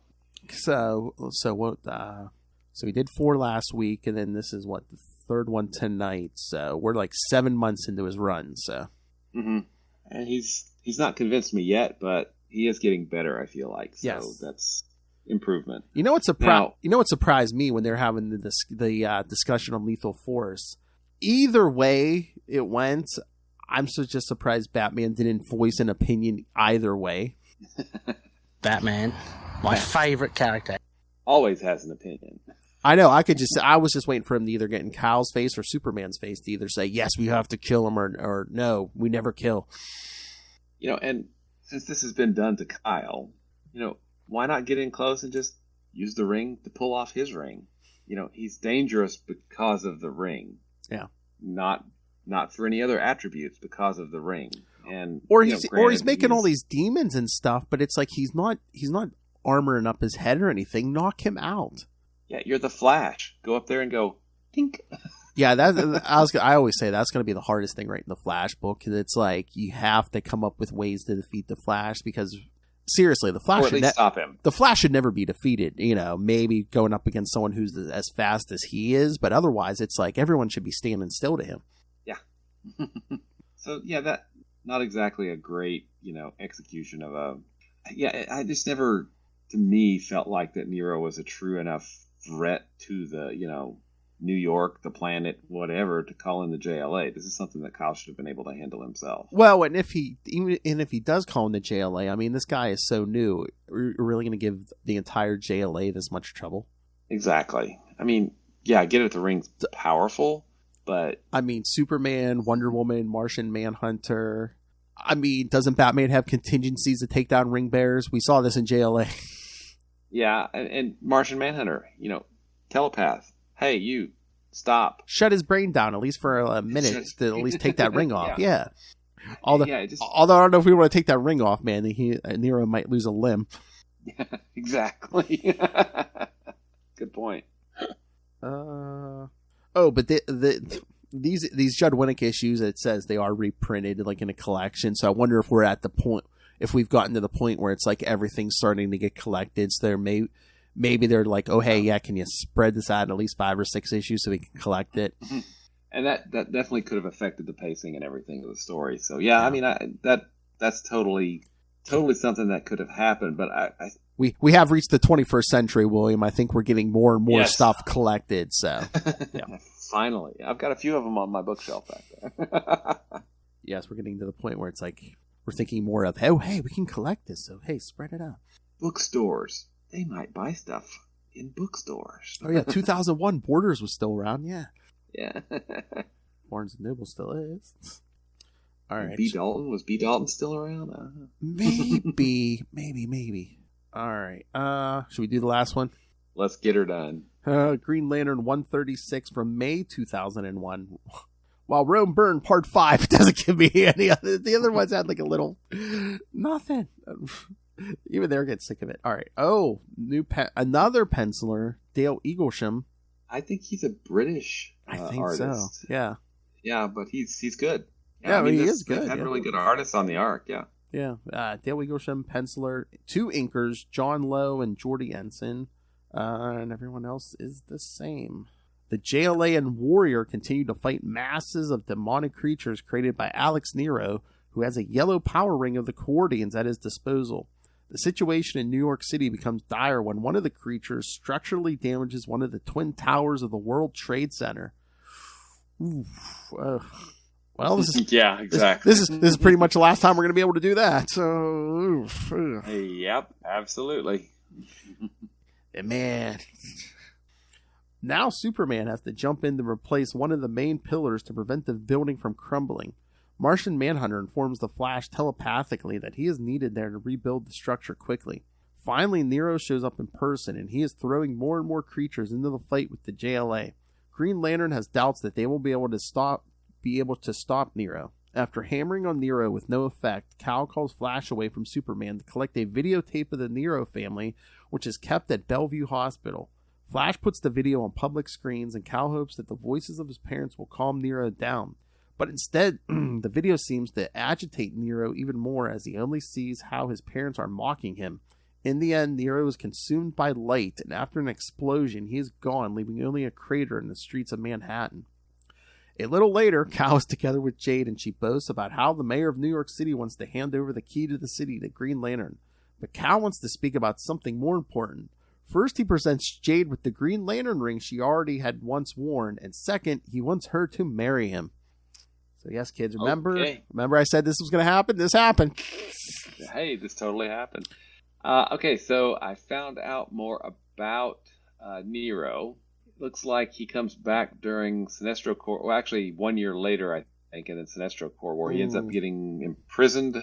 So what? So we did 4 last week, and then this is what the third one tonight. So we're like 7 months into his run. So, and he's not convinced me yet, but he is getting better. I feel like that's improvement. You know what surprised me when they're having the discussion on lethal force. Either way it went, I'm just surprised Batman didn't voice an opinion either way. Batman, my favorite character, always has an opinion. I know. I was just waiting for him to either get in Kyle's face or Superman's face to either say yes, we have to kill him, or no, we never kill. And since this has been done to Kyle, why not get in close and just use the ring to pull off his ring? He's dangerous because of the ring. Yeah. Not for any other attributes, because of the ring. And he's making all these demons and stuff, but it's like he's not armoring up his head or anything. Knock him out. Yeah, you're the Flash. Go up there and go tink. Yeah, I always say that's going to be the hardest thing right in the Flash book, because it's like you have to come up with ways to defeat the Flash, because seriously, the Flash or at least stop him. The Flash should never be defeated. Maybe going up against someone who's as fast as he is, but otherwise, it's like everyone should be standing still to him. Yeah. So yeah, that not exactly a great execution of a. Yeah, I just never, to me, felt like that Nero was a true enough threat to the New York, the planet, whatever, to call in the JLA. This is something that Kyle should have been able to handle himself. Well, and if he does call in the JLA, I mean, this guy is so new. We're really going to give the entire JLA this much trouble? Exactly. I mean, yeah, I get it. The ring's powerful, but I mean, Superman, Wonder Woman, Martian Manhunter. I mean, doesn't Batman have contingencies to take down ring bearers? We saw this in JLA. Yeah, and Martian Manhunter, telepath. Hey, you, stop. Shut his brain down, at least for a minute, to at least take that ring off. Yeah. Although I don't know if we want to take that ring off, man. Nero might lose a limb. Yeah, exactly. Good point. But these Judd Winick issues, it says they are reprinted like in a collection. So I wonder if we're at the point, if we've gotten to the point where it's like everything's starting to get collected. So maybe they're like, oh, hey, yeah, can you spread this out in at least 5 or 6 issues so we can collect it? And that definitely could have affected the pacing and everything of the story. So, yeah, I mean, that's totally something that could have happened. But we have reached the 21st century, William. I think we're getting more and more stuff collected. So, yeah. Finally. I've got a few of them on my bookshelf back there. Yes, we're getting to the point where it's like we're thinking more of, oh, hey, we can collect this. So, hey, spread it out. Bookstores. They might buy stuff in bookstores. Oh, yeah. 2001, Borders was still around. Yeah. Yeah. Barnes & Noble still is. All right. Was B. Dalton still around? Maybe. All right. Should we do the last one? Let's get her done. Green Lantern 136 from May 2001. While Rome Burned Part 5 doesn't give me any other. The other ones had like a little nothing. Even they're getting sick of it. All right. Oh, another penciler, Dale Eaglesham. I think he's a British artist. So. Yeah. Yeah, but he's good. Yeah, I mean, he is good. They've had really good artists on the arc. Yeah. Yeah. Dale Eaglesham, penciler, 2 inkers, John Lowe and Jordy Ensign, and everyone else is the same. The JLA and Warrior continue to fight masses of demonic creatures created by Alex Nero, who has a yellow power ring of the Coordians at his disposal. The situation in New York City becomes dire when one of the creatures structurally damages one of the twin towers of the World Trade Center. Well, this is yeah, exactly. This is pretty much the last time we're going to be able to do that. So, yep, absolutely. Man, Now Superman has to jump in to replace one of the main pillars to prevent the building from crumbling. Martian Manhunter informs the Flash telepathically that he is needed there to rebuild the structure quickly. Finally, Nero shows up in person, and he is throwing more and more creatures into the fight with the JLA. Green Lantern has doubts that they will be able to stop Nero. After hammering on Nero with no effect, Kal calls Flash away from Superman to collect a videotape of the Nero family, which is kept at Bellevue Hospital. Flash puts the video on public screens, and Kal hopes that the voices of his parents will calm Nero down. But instead, the video seems to agitate Nero even more as he only sees how his parents are mocking him. In the end, Nero is consumed by light, and after an explosion, he is gone, leaving only a crater in the streets of Manhattan. A little later, Kal is together with Jade, and she boasts about how the mayor of New York City wants to hand over the key to the city to Green Lantern. But Kal wants to speak about something more important. First, he presents Jade with the Green Lantern ring she already had once worn, and second, he wants her to marry him. So yes, kids, remember I said this was going to happen? This happened. Hey, this totally happened. Okay, so I found out more about Nero. Looks like he comes back during Sinestro Corps. Well, actually, 1 year later, I think, in the Sinestro Corps War. He ends up getting imprisoned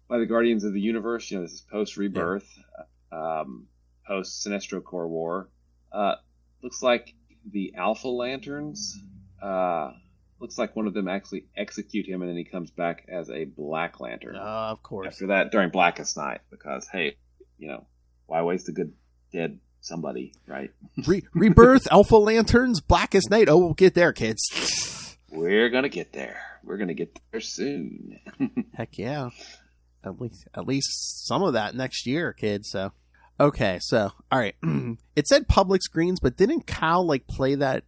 by the Guardians of the Universe. You know, this is post-Rebirth, post-Sinestro Corps War. Looks like the Alpha Lanterns, looks like one of them actually execute him, and then he comes back as a Black Lantern. Of course. After that, during Blackest Night, because, hey, you know, why waste a good dead somebody, right? Rebirth, Alpha Lanterns, Blackest Night. Oh, we'll get there, kids. We're going to get there. We're going to get there soon. Heck yeah. At least some of that next year, kids. So, okay. So, all right. It said public screens, but didn't Kal play that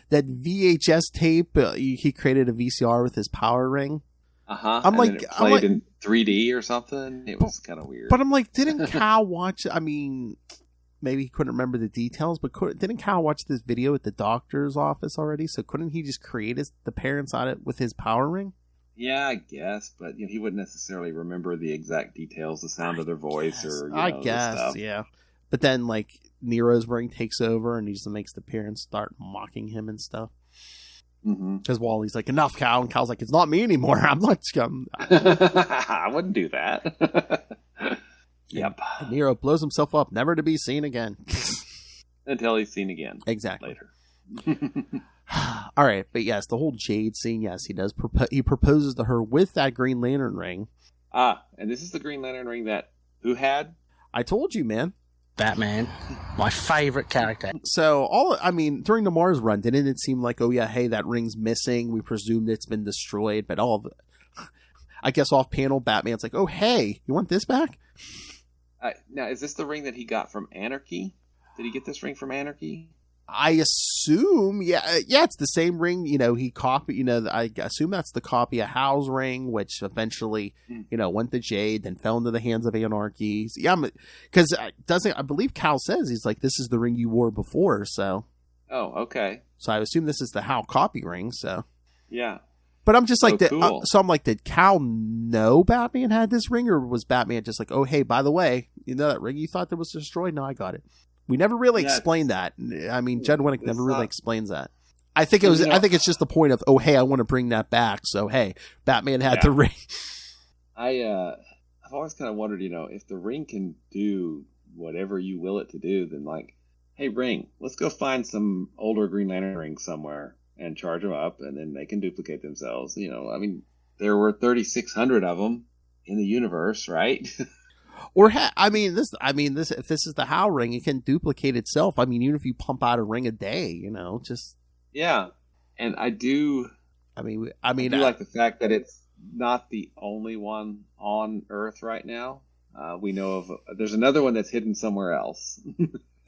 that VHS tape? He created a VCR with his power ring. I'm like, it played in 3D or something. It was kind of weird. But I'm like, didn't Kal watch? I mean, maybe he couldn't remember the details, but didn't Kal watch this video at the doctor's office already? So couldn't he just create the parents on it with his power ring? Yeah, I guess, but he wouldn't necessarily remember the exact details, the sound of their voice, or I guess, stuff. Yeah. But then Nero's ring takes over, and he just makes the parents start mocking him and stuff. Because Wally's like, enough, Kal, and Cal's like, it's not me anymore. I'm not scum. I wouldn't do that. Yep. And Nero blows himself up, never to be seen again. Until he's seen again. Exactly. Later. All right, but yes, the whole Jade scene, yes, he does. He proposes to her with that Green Lantern ring. And this is the Green Lantern ring that who had? I told you, man. Batman, my favorite character. So, during the Mars run, didn't it seem like, oh yeah, hey, that ring's missing. We presumed it's been destroyed, but I guess off panel, Batman's like, oh hey, you want this back? Now, is this the ring that he got from Anarchy? Did he get this ring from Anarchy? I assume, yeah, it's the same ring. He copied. I assume that's the copy of Hal's ring, which eventually, went to Jade, then fell into the hands of Anarchy. So, yeah, because I believe Kal says he's like, this is the ring you wore before. So, oh, okay. So I assume this is the Hal copy ring. So, yeah. But I'm just cool. So I'm like, did Kal know Batman had this ring, or was Batman just like, oh hey, by the way, that ring you thought that was destroyed? No, I got it. We never really explained that. I mean, Judd Winick never really explains that. I think I think it's just the point of, oh, hey, I want to bring that back. So, hey, Batman had the ring. I've always kind of wondered, if the ring can do whatever you will it to do, then hey, ring, let's go find some older Green Lantern rings somewhere and charge them up, and then they can duplicate themselves. There were 3,600 of them in the universe, right? Or this if this is the Hal ring, it can duplicate itself. I mean, even if you pump out a ring a day, just yeah. And I do. I do like the fact that it's not the only one on Earth right now. We know of. There's another one that's hidden somewhere else.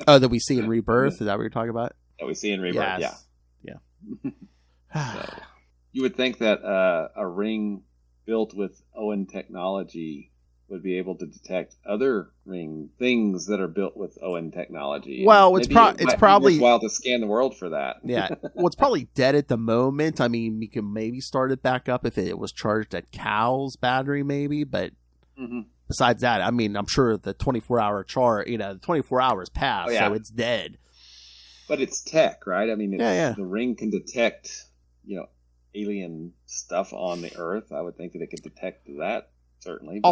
Oh, that we see in Rebirth. Is that what you're talking about? That we see in Rebirth. Yes. Yeah. So, you would think that a ring built with Owen technology would be able to detect other ring things that are built with Owen technology. Well, it's probably worthwhile to scan the world for that. Yeah. Well, it's probably dead at the moment. I mean, we can maybe start it back up if it was charged at Cal's battery, maybe. But besides that, I'm sure the 24-hour the 24 hours passed, so it's dead. But it's tech, right? I mean, Yeah. The ring can detect, alien stuff on the Earth. I would think that it could detect that, certainly. But,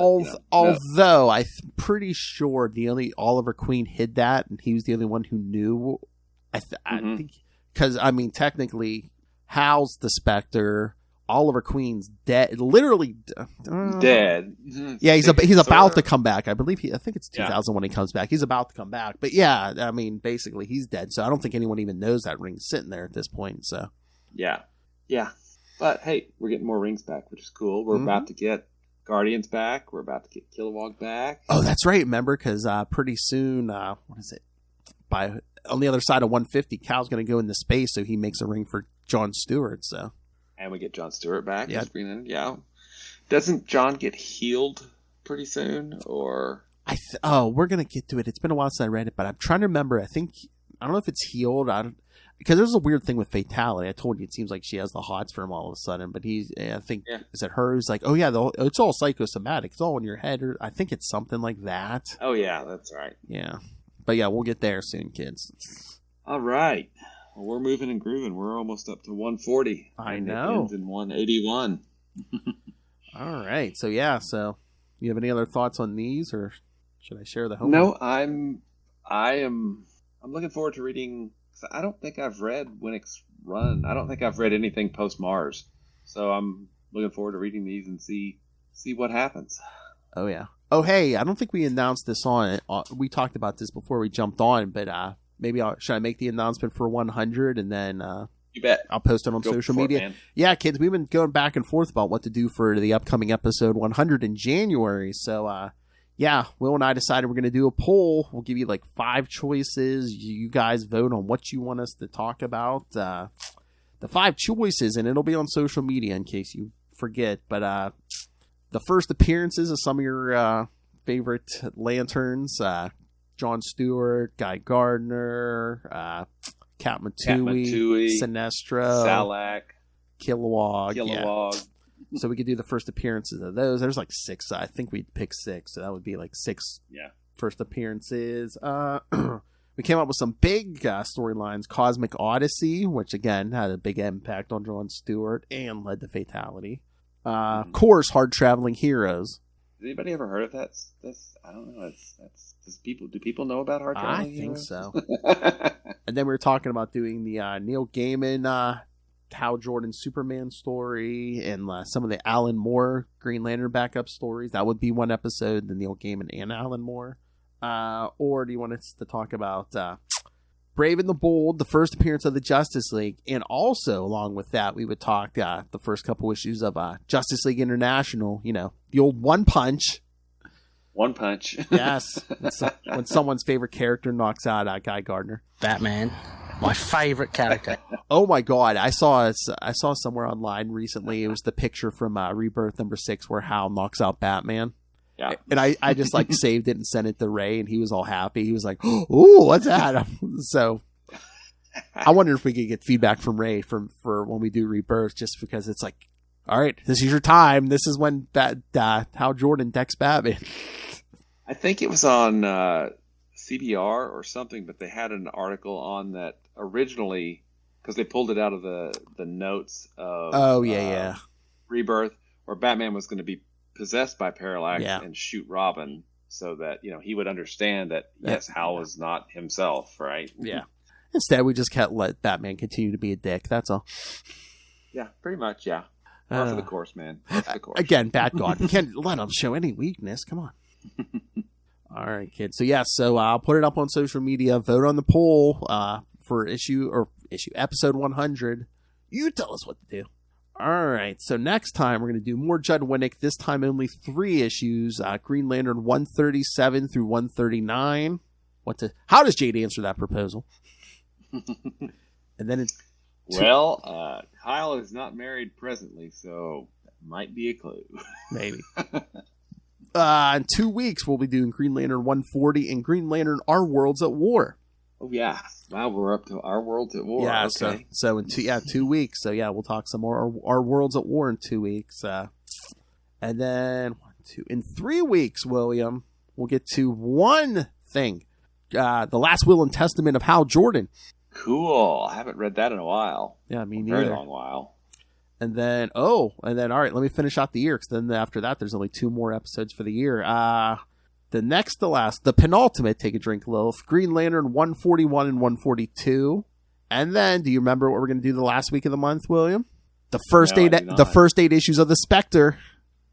although I'm pretty sure the only Oliver Queen hid that, and he was the only one who knew. I think because technically, Hal's the Spectre. Oliver Queen's dead, literally dead. Yeah, he's about to come back. I believe I think it's 2000 when he comes back. He's about to come back, but yeah, I mean, basically he's dead. So I don't think anyone even knows that ring's sitting there at this point. So yeah. But hey, we're getting more rings back, which is cool. We're about to get Guardians back. We're about to get Kilowog back. Oh, that's right. Remember, because pretty soon, what is it? On the other side of 150, Cal's going to go into space, so he makes a ring for John Stewart. So. And we get John Stewart back. Yeah. Yeah. Doesn't John get healed pretty soon? Or we're gonna get to it. It's been a while since I read it, but I'm trying to remember. I don't know if it's healed. Because there's a weird thing with Fatality. I told you it seems like she has the hots for him all of a sudden, but is it her who's like, oh yeah, it's all psychosomatic. It's all in your head, or I think it's something like that. Oh yeah, that's right. Yeah, but yeah, we'll get there soon, kids. All right. Well, we're moving and grooving. We're almost up to 140. I know. It ends in 181. All right. So you have any other thoughts on these, or should I share the homework? No, I'm looking forward to reading. I don't think I've read Winick's run. I don't think I've read anything post Mars. So I'm looking forward to reading these and see what happens. Oh yeah. Oh hey, I don't think we announced this on. We talked about this before we jumped on, but maybe should I make the announcement for 100 and then you bet I'll post it on social media. Man. Yeah, kids, we've been going back and forth about what to do for the upcoming episode 100 in January. So Will and I decided we're going to do a poll. We'll give you like 5 choices. You guys vote on what you want us to talk about. The 5 choices, and it'll be on social media in case you forget. But the first appearances of some of your favorite lanterns. John Stewart, Guy Gardner, Cat Matui, Sinestro, Salak, Kilowog. Yeah. So we could do the first appearances of those. There's like 6. I think we'd pick 6. So that would be like 6 first appearances. We came up with some big storylines. Cosmic Odyssey, which again had a big impact on John Stewart and led to Fatality. Of course, Hard Traveling Heroes. Has anybody ever heard of that? I don't know. Do people know about Hard Traveling Heroes? I think so. And then we were talking about doing the Neil Gaiman Hal Jordan Superman story and some of the Alan Moore Green Lantern backup stories. That would be one episode, the Neil Gaiman and Alan Moore. Or do you want us to talk about Brave and the Bold, the first appearance of the Justice League, and also along with that we would talk the first couple issues of Justice League International, the old One Punch. One Punch. Yes. When someone's favorite character knocks out Guy Gardner. Batman. My favorite character. Oh my God! I saw somewhere online recently. It was the picture from Rebirth #6 where Hal knocks out Batman. Yeah, and I just like saved it and sent it to Ray, and he was all happy. He was like, "Ooh, what's that?" So I wonder if we could get feedback from Ray for when we do Rebirth, just because it's like, all right, this is your time. This is when Hal Jordan decks Batman. I think it was on CBR or something, but they had an article on that originally because they pulled it out of the notes of Rebirth, where Batman was going to be possessed by Parallax and shoot Robin so that he would understand that Hal was not himself, right? Yeah. Instead, we just can't let Batman continue to be a dick. That's all. Yeah, pretty much. Yeah. Par for the course, man. Par for the course. Again, Bat God. We can't let him show any weakness. Come on. All right, kids. So I'll put it up on social media. Vote on the poll for episode 100. You tell us what to do. All right. So next time we're going to do more Judd Winick. This time only 3 issues. Green Lantern 137 through 139. How does Jade answer that proposal? And then Kyle is not married presently, so that might be a clue. Maybe. In 2 weeks, we'll be doing Green Lantern 140 and Green Lantern Our Worlds at War. Oh, yeah. Wow, we're up to Our Worlds at War. Yeah, okay. So in 2 weeks. So, yeah, we'll talk some more Our Worlds at War in 2 weeks. And then in 3 weeks, William, we'll get to one thing. The Last Will and Testament of Hal Jordan. Cool. I haven't read that in a while. Yeah, me Very neither. long while. And then, all right, let me finish out the year, because then after that, there's only 2 more episodes for the year. The penultimate, take a drink, Lilith, Green Lantern 141 and 142. And then, do you remember what we're going to do the last week of the month, William? The first 8 issues of the Spectre.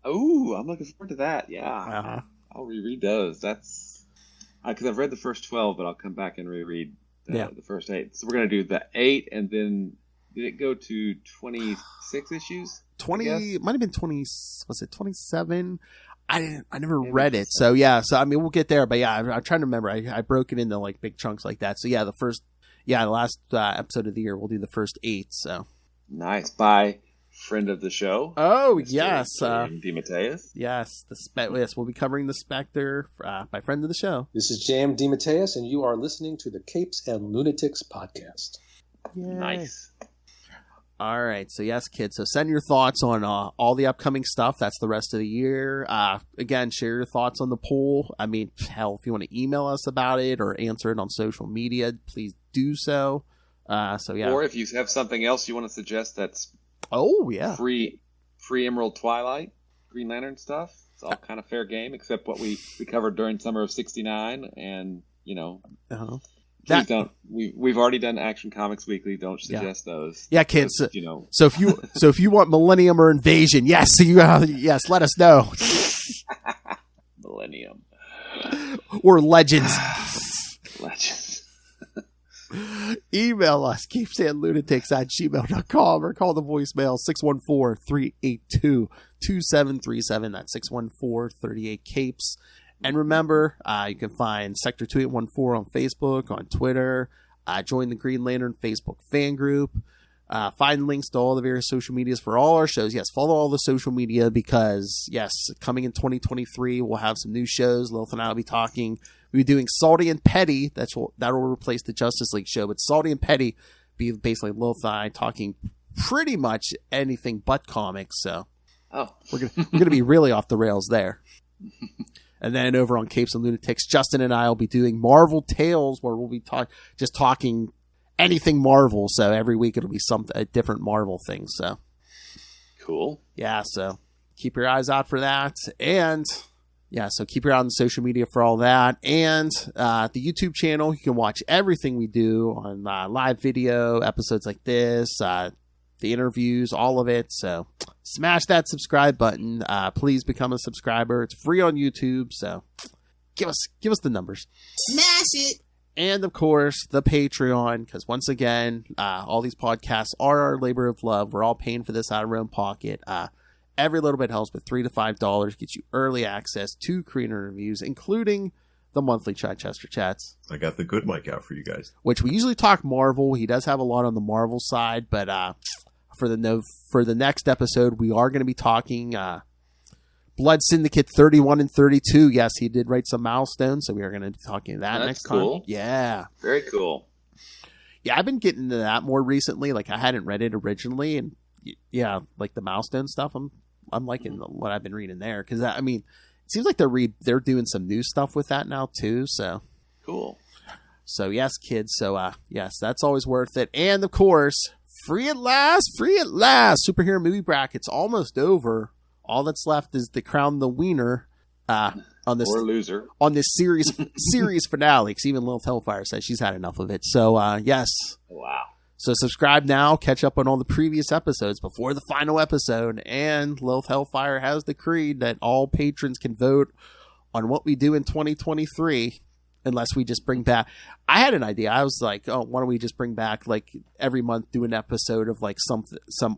Oh, I'm looking forward to that. Yeah. Uh-huh. I'll reread those. That's because I've read the first 12, but I'll come back and reread the first 8. So we're going to do the 8, and then did it go to 26 issues? 20, might have been 20, was it 27? I never read it. So yeah, I mean, we'll get there, but yeah, I'm trying to remember. I broke it into like big chunks like that. So yeah, the last episode of the year, we'll do the first 8. So nice. By friend of the show. Oh, Mr. yes. DeMatteis. Yes, yes, we'll be covering the Spectre by friend of the show. This is Jam DeMatteis, and you are listening to the Capes and Lunatics podcast. Yay. Nice. All right, so yes, kids. So send your thoughts on all the upcoming stuff. That's the rest of the year. Again, share your thoughts on the poll. I mean, hell, if you want to email us about it or answer it on social media, please do so. So yeah. Or if you have something else you want to suggest that's free Emerald Twilight, Green Lantern stuff, it's all kind of fair game, except what we covered during Summer of '69, and Uh-huh. Please don't. We've already done Action Comics Weekly. Don't suggest those. Yeah, kids. So if you want Millennium or Invasion, yes, let us know. Millennium or Legends. Legends. Email us CapesandLunatics@gmail.com or call the voicemail 614-382-2737. That's 614-38-CAPES. And remember, you can find Sector 2814 on Facebook, on Twitter. Join the Green Lantern Facebook fan group. Find links to all the various social medias for all our shows. Yes, follow all the social media because, yes, coming in 2023, we'll have some new shows. Lilith and I will be talking. We'll be doing Salty and Petty. That will replace the Justice League show. But Salty and Petty be basically Lilith and I talking pretty much anything but comics. So we're gonna be really off the rails there. And then over on Capes and Lunatics, Justin and I will be doing Marvel Tales, where we'll be talking anything Marvel. So every week it'll be a different Marvel thing. So cool. Yeah. So keep your eyes out for that. And yeah, so keep your eye on the social media for all that. And the YouTube channel, you can watch everything we do on live video, episodes like this, the interviews, all of it. So smash that subscribe button. Please become a subscriber. It's free on YouTube. So give us the numbers. Smash it. And of course, the Patreon, because once again, all these podcasts are our labor of love. We're all paying for this out of our own pocket. Every little bit helps, but $3 to $5 gets you early access to creator reviews, including the monthly Chichester Chats. I got the good mic out for you guys. Which we usually talk Marvel. He does have a lot on the Marvel side, but for the next episode, we are going to be talking Blood Syndicate 31 and 32. Yes, he did write some milestones, so we are going to be talking that next time. Cool. Yeah. Very cool. Yeah, I've been getting into that more recently. Like, I hadn't read it originally, and yeah, like the milestone stuff, I'm liking what I've been reading there, because I mean, it seems like they're doing some new stuff with that now too. So cool. So yes, kids. So yes, that's always worth it. And of course, free at last. Superhero movie bracket's almost over. All that's left is to crown the winner on this or loser on this series finale. Because even Lilith Hellfire says she's had enough of it. So yes. Wow. So subscribe now, catch up on all the previous episodes before the final episode, and Lilith Hellfire has decreed that all patrons can vote on what we do in 2023, unless we just bring back... I had an idea. I was like, oh, why don't we just bring back, like, every month do an episode of, like, some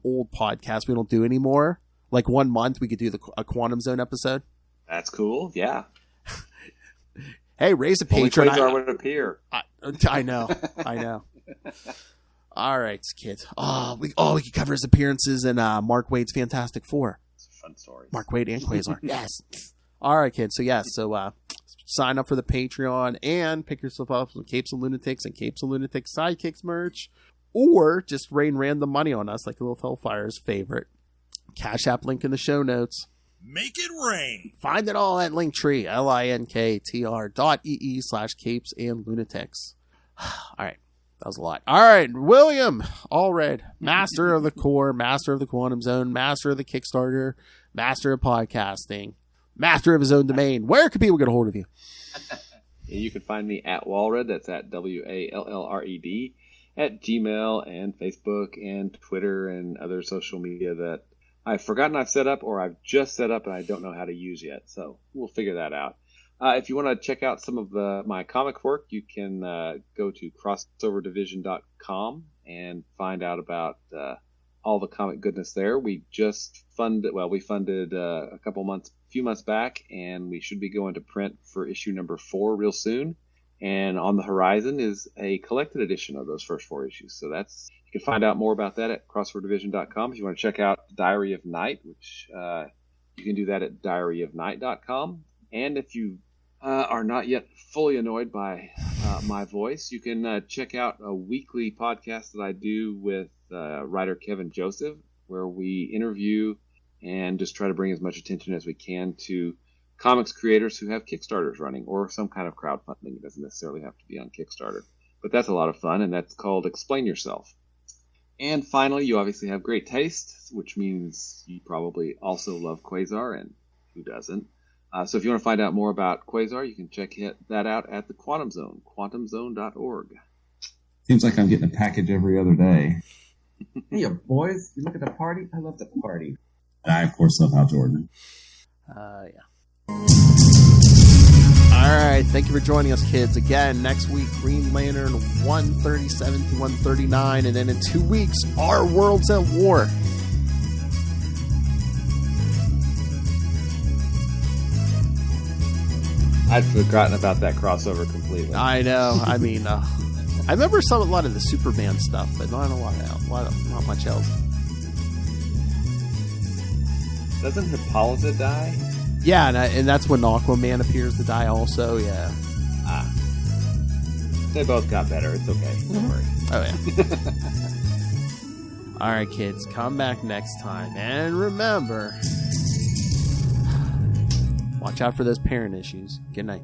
old podcast we don't do anymore? Like, 1 month we could do a Quantum Zone episode. That's cool, yeah. Hey, raise a patron. Only would appear. I know. All right, kids. We could cover his appearances in Mark Waid's Fantastic Four. It's a fun story. Mark Waid and Quasar. Yes. All right, kids. So yes. So sign up for the Patreon and pick yourself up some Capes and Lunatics and Capes and Lunatics Sidekicks merch, or just rain random money on us like Little Hellfire's favorite. Cash App link in the show notes. Make it rain. Find it all at Linktree, linktr.ee/Capes and Lunatics. All right. That was a lot. All right, William Allred, master of the core, master of the quantum zone, master of the Kickstarter, master of podcasting, master of his own domain. Where can people get a hold of you? You can find me at Wallred, that's at WALLRED, at Gmail and Facebook and Twitter and other social media that I've forgotten I've set up or I've just set up and I don't know how to use yet. So we'll figure that out. If you want to check out some of my comic work, you can go to crossoverdivision.com and find out about all the comic goodness there. We just funded a few months back, and we should be going to print for issue number 4 real soon. And on the horizon is a collected edition of those first 4 issues. So you can find out more about that at crossoverdivision.com. If you want to check out Diary of Night, which you can do that at diaryofnight.com. And if you are not yet fully annoyed by my voice, you can check out a weekly podcast that I do with writer Kevin Joseph, where we interview and just try to bring as much attention as we can to comics creators who have Kickstarters running or some kind of crowdfunding. It doesn't necessarily have to be on Kickstarter. But that's a lot of fun, and that's called Explain Yourself. And finally, you obviously have great taste, which means you probably also love Quasar, and who doesn't? So if you want to find out more about Quasar, you can check that out at the Quantum Zone, quantumzone.org. Seems like I'm getting a package every other day. Hey, boys, you look at the party? I love the party. I, of course, love Hal Jordan. Yeah. All right, thank you for joining us, kids. Again, next week, Green Lantern 137 to 139, and then in 2 weeks, Our World's at War. I'd forgotten about that crossover completely. I know. I mean, I remember a lot of the Superman stuff, but not not much else. Doesn't Hippolyta die? Yeah, and that's when Aquaman appears to die also, yeah. They both got better. It's okay. Don't worry. Oh, yeah. All right, kids, come back next time. And remember, watch out for those parent issues. Good night.